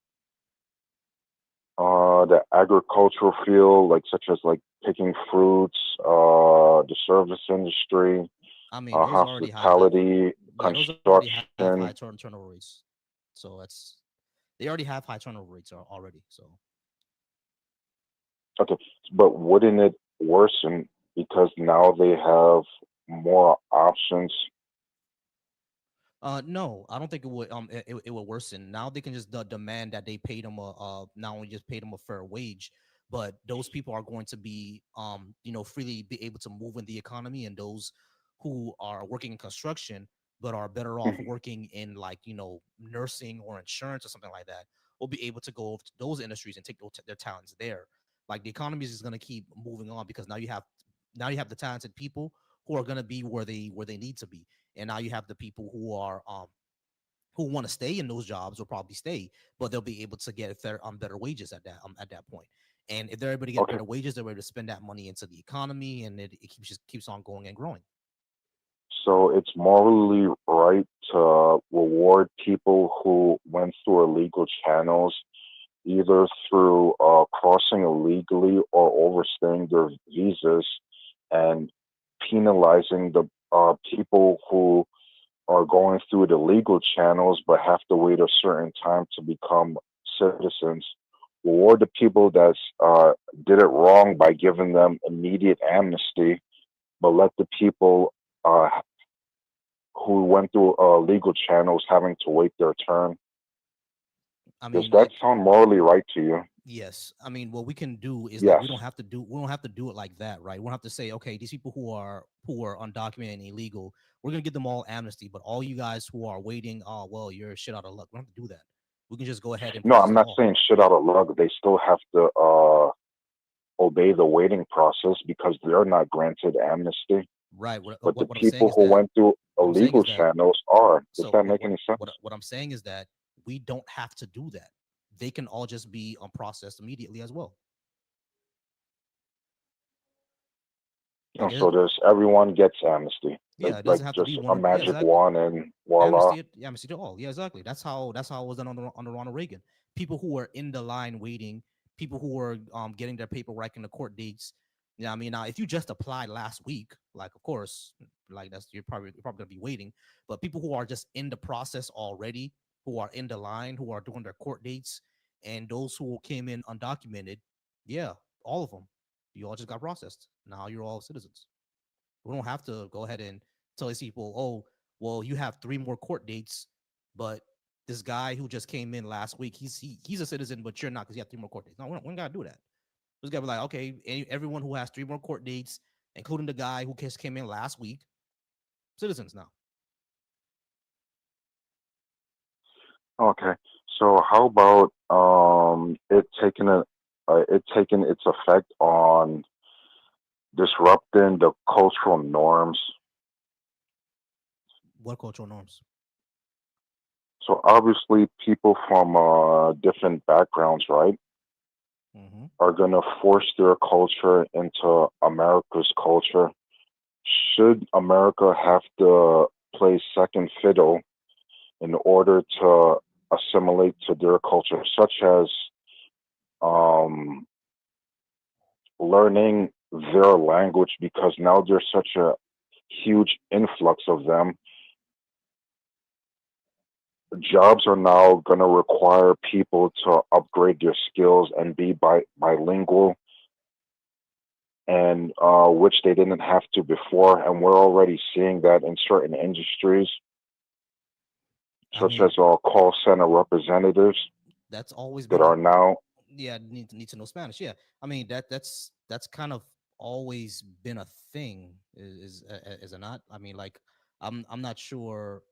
The agricultural field, like such as like picking fruits, the service industry, I mean, those already have high. hospitality, Yeah, those already have high construction. turnover rates. So they already have high turnover rates already. So Okay, but wouldn't it worsen because now they have more options? no, I don't think it would. It will worsen. Now they can just demand that they pay them not only just pay them a fair wage, but those people are going to be freely be able to move in the economy, and those who are working in construction but are better off Mhm. working in like nursing or insurance or something like that will be able to go over to those industries and take their talents there. Like the economy is just going to keep moving on because now you have the talented people who are going to be where they need to be, and now you have the people who want to stay in those jobs will probably stay, but they'll be able to get better wages at that point. And if they're able to get Okay, better wages, they're able to spend that money into the economy, and it keeps on going and growing. so it's morally right to reward people who went through illegal channels, either through crossing illegally or overstaying their visas, and penalizing the people who are going through the legal channels but have to wait a certain time to become citizens. Reward the people that did it wrong by giving them immediate amnesty, but let the people uh, who went through legal channels having to wait their turn. I Does mean, that sound morally right to you? yes. I mean, what we can do is like Yes. we don't have to do it like that, right? We don't have to say, okay, these people who are undocumented and illegal, we're gonna give them all amnesty, but all you guys who are waiting, oh well, you're shit out of luck. We don't have to do that. We can just go ahead and No, process I'm it not all. saying shit out of luck. They still have to obey the waiting process because they're not granted amnesty. Right. What, But what the what I'm saying people is who that went through what I'm saying illegal is that channels are. Does so that what make what any what sense? what I'm saying is that we don't have to do that. They can all just be processed immediately as well. You Like know, so there's everyone gets amnesty, yeah, it like doesn't have to just be a one. Yeah, magic exactly. wand, and voila. Amnesty to all. Yeah, exactly. That's how it was done under Ronald Reagan. People who were in the line waiting, people who were getting their paperwork in the court dates. Yeah, I mean, now if you just applied last week, like of course, like that's you're probably gonna be waiting. But people who are just in the process already, who are in the line, who are doing their court dates, and those who came in undocumented, yeah, all of them, you all just got processed. Now you're all citizens. We don't have to go ahead and tell these people, oh, well, you have 3 more court dates, but this guy who just came in last week, he's a citizen, but you're not because you have 3 more court dates. No, we don't gotta do that. We just gotta be like, okay, everyone who has 3 more court dates, including the guy who just came in last week, citizens now. Okay. So how about it taking its effect on disrupting the cultural norms? What cultural norms? So obviously, people from different backgrounds, right, Mm-hmm. are going to force their culture into America's culture. Should America have to play second fiddle in order to assimilate to their culture, such as um, learning their language because now there's such a huge influx of them. Jobs are now going to require people to upgrade their skills and be bilingual, and which they didn't have to before. And we're already seeing that in certain industries, I such mean, as call center representatives that's always that been a are now. yeah, need to know Spanish. Yeah, I mean that's kind of always been a thing. Is it not? I mean, like I'm not sure.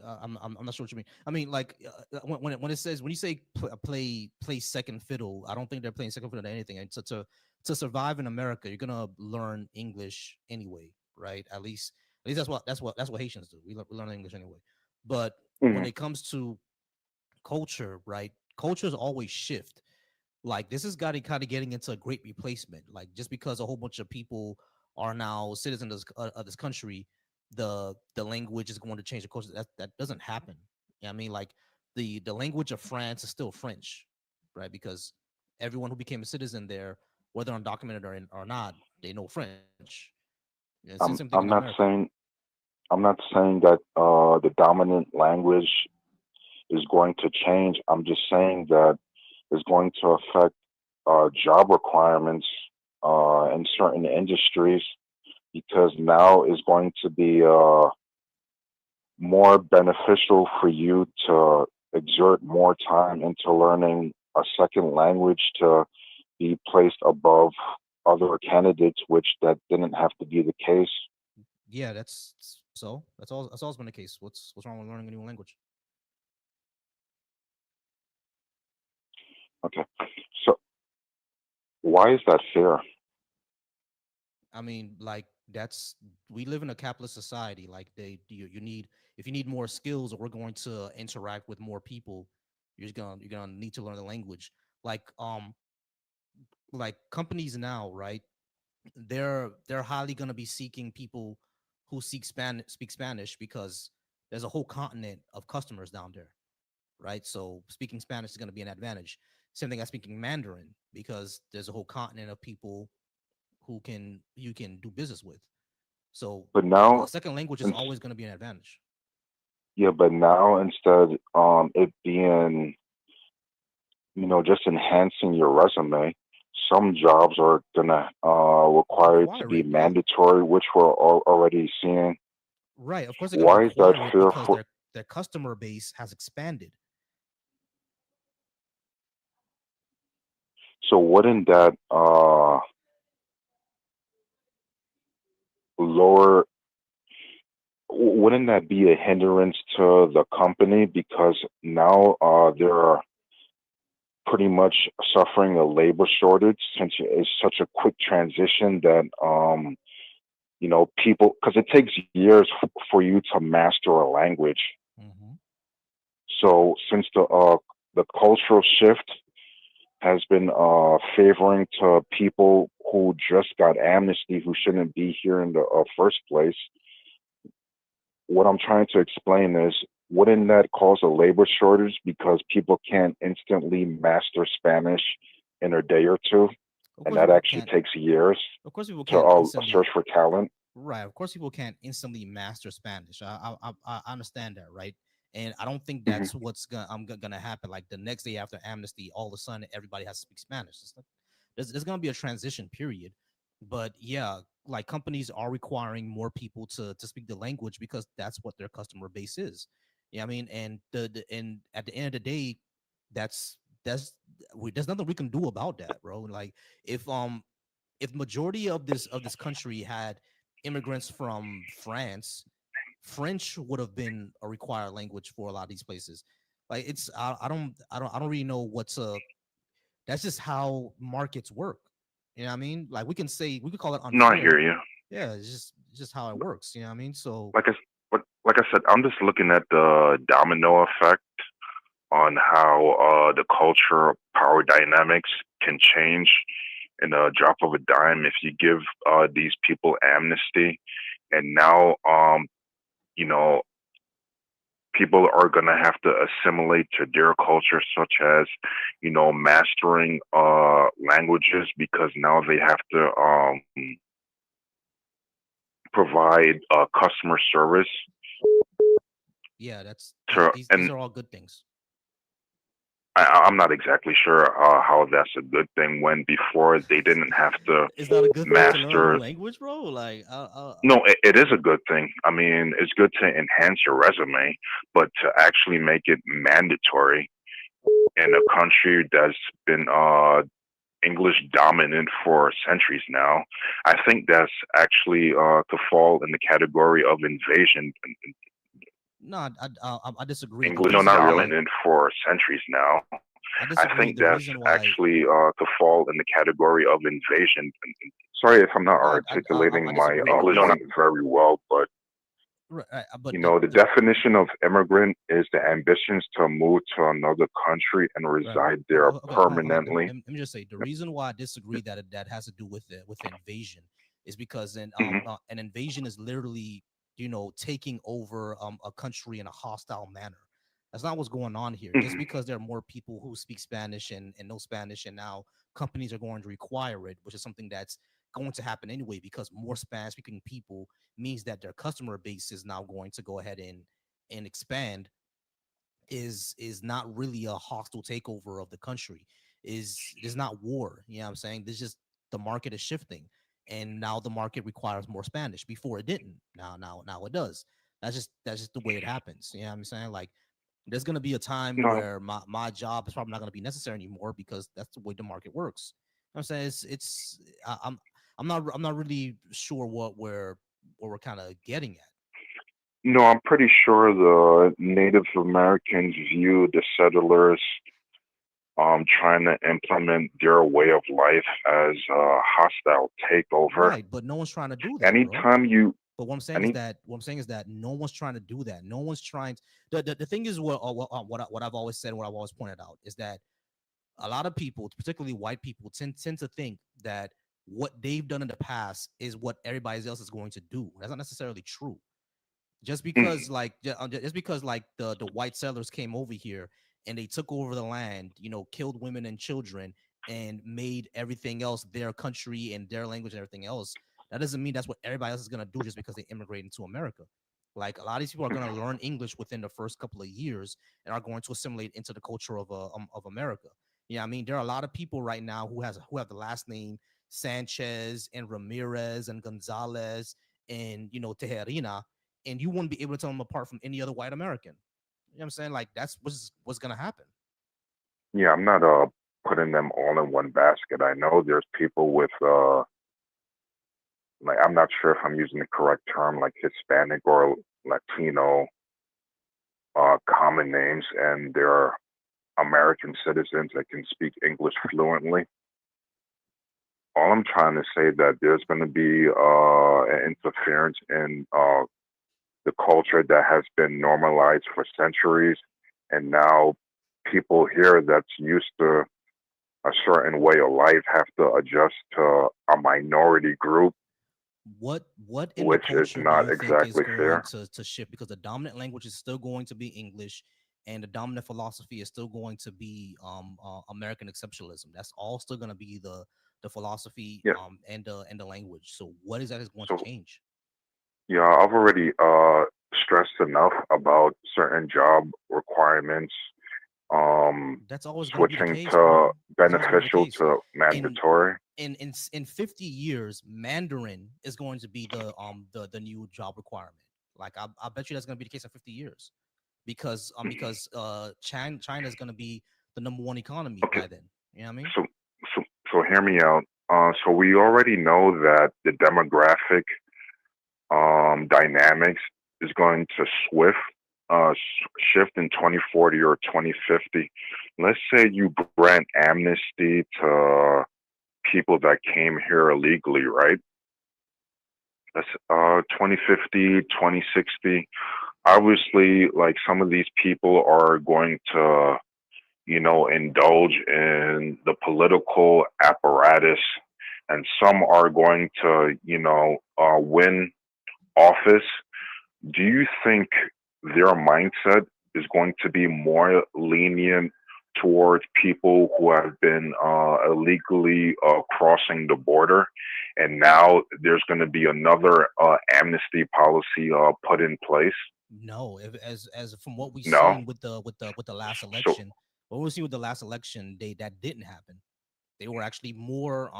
I'm not sure what you mean. I mean, like when it says when you say play second fiddle, I don't think they're playing second fiddle to anything. And to survive in America, you're gonna learn English anyway, right? At least that's what Haitians do. We learn English anyway. But when Mhm. it comes to culture, right? Cultures always shift. Like this is got kind of getting into a great replacement. Like just because a whole bunch of people are now citizens of this country, the language is going to change the culture. That doesn't happen. I mean, like the language of France is still French, right? Because everyone who became a citizen there, whether undocumented or not, they know French. Yeah, it's the same thing in I'm America. not saying that the dominant language is going to change. I'm just saying that it's going to affect job requirements in certain industries because now is going to be more beneficial for you to exert more time into learning a second language to be placed above other candidates, which that didn't have to be the case. Yeah, so that's all. That's always been the case. What's wrong with learning a new language? Okay, so why is that fair? I mean, like that's we live in a capitalist society. Like you need if you need more skills or we're going to interact with more people, you're gonna need to learn the language. Like like companies now, right? They're highly gonna be seeking people who speak Spanish because there's a whole continent of customers down there, right? So speaking Spanish is gonna be an advantage. Same thing as speaking Mandarin because there's a whole continent of people who can you can do business with. So But a now, second language is ins- always going to be an advantage. yeah, but now instead it being just enhancing your resume, some jobs are gonna require it to Require be it, yeah, mandatory, which we're already seeing. right. Of course, they're going to Why is that require it fair because for? their customer base has expanded. So wouldn't that lower? Wouldn't that be a hindrance to the company because now they're pretty much suffering a labor shortage since it's such a quick transition that people because it takes years for you to master a language. Hmm. So since the cultural shift has been favoring to people who just got amnesty who shouldn't be here in the first place, what I'm trying to explain is wouldn't that cause a labor shortage because people can't instantly master Spanish in a day or two, Of and course, that people actually can't. takes years Of course, people to can't instantly. search for talent? Right. Of course, people can't instantly master Spanish. I understand that, right? And I don't think Hmm. that's what's gonna happen. Like the next day after amnesty, all of a sudden everybody has to speak Spanish. It's like, there's gonna be a transition period. But yeah, like companies are requiring more people to speak the language because that's what their customer base is. Yeah, I mean, and and at the end of the day, that's that's there's nothing we can do about that, bro. Like if majority of this country had immigrants from France, French would have been a required language for a lot of these places. Like it's I don't really know what's that's just how markets work. You know what I mean? Like we could call it No, I unfair. hear you. Yeah, it's just how it works. You know what I mean? So Like I, like I said, I'm just looking at the domino effect on how the culture power dynamics can change in a drop of a dime if you give these people amnesty. And now, you know, people are going to have to assimilate to their culture, such as, mastering languages, because now they have to provide customer service yeah, that's to, these and are all good things. I'm not exactly sure how that's a good thing when before they didn't have to It's not a good thing to learn a new master. language, bro. Like No, it is a good thing. I mean, it's good to enhance your resume, but to actually make it mandatory in a country that's been English dominant for centuries now, I think that's actually could fall in the category of invasion. no, I disagree. The English reason why dominant for centuries now. I I disagree. think The that's reason why actually could fall in the category of invasion. Sorry if I'm not I articulating my disagree. The English reason, very well, but right, but the definition of immigrant is the ambitions to move to another country and right, right. reside there Okay, hold on. permanently. Let me just say the reason why I disagree that that has to do with with invasion is because Hmm. an invasion is literally taking over a country in a hostile manner. That's not what's going on here. Just Hmm. because there are more people who speak Spanish and know Spanish, and now companies are going to require it, which is something that's going to happen anyway because more Spanish speaking people means that their customer base is now going to go ahead and expand is not really a hostile takeover of the country. Is there's not war. You know what I'm saying? There's just the market is shifting. And now the market requires more Spanish. Before it didn't. Now it does. That's just the way it happens. You know what I'm saying? Like there's gonna be a time No, where my job is probably not gonna be necessary anymore because that's the way the market works. You know what I'm saying it's I'm not really sure what we're kind of getting at. no, I'm pretty sure the Native Americans view the settlers trying to implement their way of life as a hostile takeover. Right, but no one's trying to do that, bro. Anytime you, But any, what I'm saying is that no one's trying to do that. No one's trying. The thing is what I've always said, what I've always pointed out is that a lot of people, particularly white people, tend to think that what they've done in the past is what everybody else is going to do. That's not necessarily true. Mhm. Just because like the white settlers came over here and they took over the land, killed women and children and made everything else their country and their language and everything else, that doesn't mean that's what everybody else is going to do just because they immigrate into America. Like a lot of these people are going to learn English within the first couple of years and are going to assimilate into the culture of America. Yeah, I mean there are a lot of people right now who have the last name Sanchez and Ramirez and Gonzalez and Tejerina, and you wouldn't be able to tell them apart from any other white American. You know what I'm saying? Like that's what's gonna happen. Yeah, I'm not putting them all in one basket. I know there's people with like I'm not sure if I'm using the correct term, like Hispanic or Latino common names, and they're American citizens that can speak English fluently. All I'm trying to say that there's going to be an interference in the culture that has been normalized for centuries, and now people here that's used to a certain way of life have to adjust to a minority group, What in the which is culture do not you think is exactly going fair. to shift? Because the dominant language is still going to be English, and the dominant philosophy is still going to be American exceptionalism. That's all still going to be the philosophy Yeah. and the language. So what is that is going to So change? yeah, I've already stressed enough about certain job requirements, That's always going to be the switching case, to bro. That's always going to be the beneficial case. to In mandatory. in 50 years, Mandarin is going to be the new job requirement. Like I bet you that's going to be the case in 50 years because China is going to be the number one economy Okay, by then. You know what I mean? so so so hear me out. So we already know that the demographic dynamics is going to shift in 2040 or 2050. Let's say you grant amnesty to people that came here illegally, right? That's 2050, 2060. Obviously, like some of these people are going to, indulge in the political apparatus, and some are going to, win office. Do you think their mindset is going to be more lenient towards people who have been illegally crossing the border, and now there's going to be another amnesty policy put in place? No, if, as from what we've No. seen with the last So, election, what we see with the last election, that didn't happen. They were actually more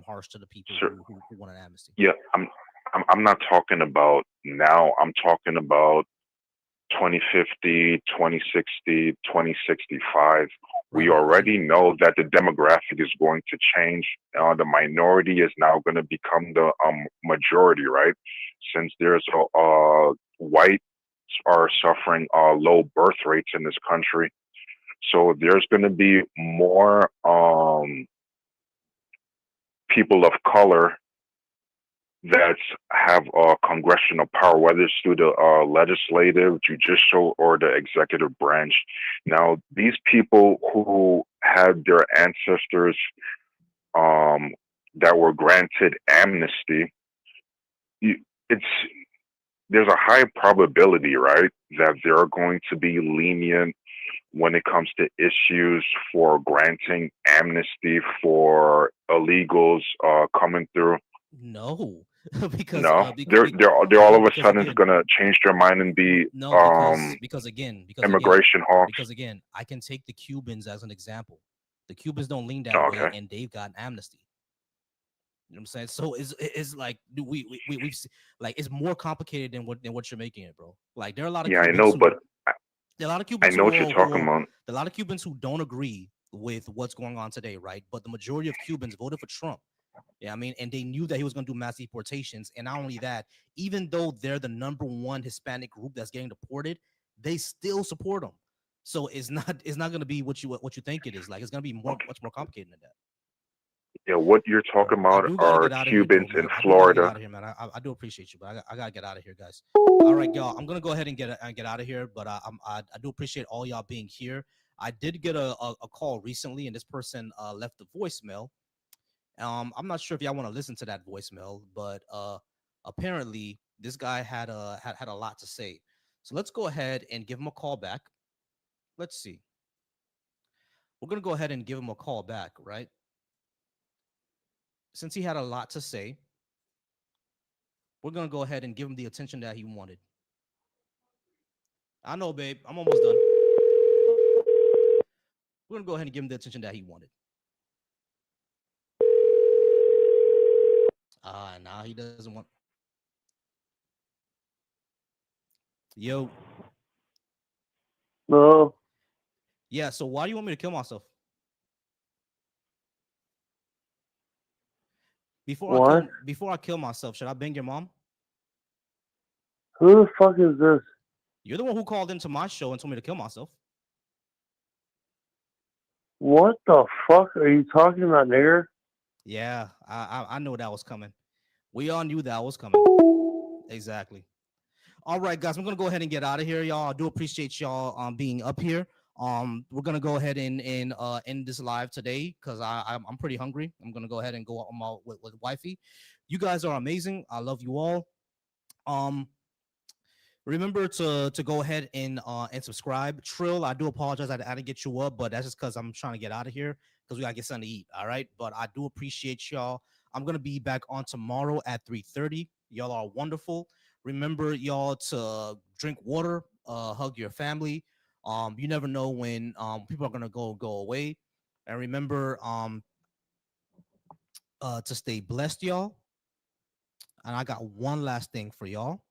harsh to the people sir, who wanted amnesty. yeah, I'm not talking about now. I'm talking about 2050, 2060, 2065. Right, We right. already know that the demographic is going to change. The minority is now going to become the majority, right? Since there's whites are suffering low birth rates in this country, so there's going to be more people of color that have congressional power, whether it's through the legislative, judicial, or the executive branch. Now, these people who had their ancestors um, that were granted amnesty, it's there's a high probability, right, that they're going to be lenient when it comes to issues for granting amnesty for illegals coming through. No, No, they're all of a because sudden again, gonna change their mind and be no, because again, immigration hawks. because again, I can take the Cubans as an example. The Cubans don't lean that way, Okay. and they've got amnesty. You know what I'm saying? So it's like like it's more complicated than what you're making it, bro. Like there are a lot of Yeah, I Cubans know, who but I, there are a lot of I Cubans know what you're talking about. there are a lot of Cubans who don't agree with what's going on today, right? But the majority of Cubans voted for Trump. Yeah, I mean, and they knew that he was going to do mass deportations. And not only that, even though they're the number one Hispanic group that's getting deported, they still support him. So it's not going to be what you think it is. Like it's going to be much more complicated than that. Yeah, what you're talking I about do got to are get out of here, though, Cubans in man. I do got to get Florida. out of here, man. I do appreciate you, but I got to get out of here, guys. All right, y'all. I'm gonna go ahead and get out of here, but I do appreciate all y'all being here. I did get a call recently, and this person left a voicemail. I'm not sure if y'all want to listen to that voicemail, but apparently this guy had a lot to say. So let's go ahead and give him a call back. Let's see. We're gonna go ahead and give him a call back, right? Since he had a lot to say, we're gonna go ahead and give him the attention that he wanted. I know, babe. I'm almost done. We're gonna go ahead and give him the attention that he wanted. Nah, he doesn't want. Yo, No. yeah. So why do you want me to kill myself? What? Before I kill myself, should I bang your mom? Who the fuck is this? You're the one who called into my show and told me to kill myself. What the fuck are you talking about, nigger? Yeah, I know that was coming. We all knew that was coming. Exactly. All right, guys, I'm gonna go ahead and get out of here, y'all. I do appreciate y'all being up here. We're gonna go ahead and end this live today because I'm pretty hungry. I'm gonna go ahead and go out with wifey. You guys are amazing. I love you all. Um, Remember to go ahead and subscribe. Trill, I do apologize. I didn't get you up, but that's just because I'm trying to get out of here because we gotta get something to eat. All right. But I do appreciate y'all. I'm gonna be back on tomorrow at 3:30. Y'all are wonderful. Remember, y'all, to drink water, hug your family. You never know when people are gonna go away. And remember to stay blessed, y'all. And I got one last thing for y'all.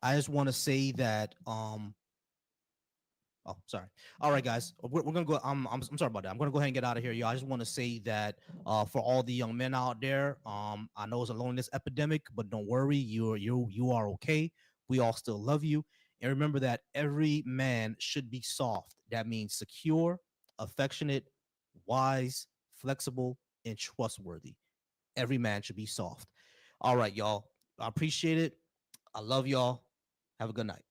I just want to say that oh, sorry. All right, guys, we're gonna go. I'm sorry about that. I'm gonna go ahead and get out of here, y'all. I just want to say that for all the young men out there, I know it's a loneliness epidemic, but don't worry, you are okay. We all still love you, and remember that every man should be soft. That means secure, affectionate, wise, flexible, and trustworthy. Every man should be soft. All right, y'all. I appreciate it. I love y'all. Have a good night.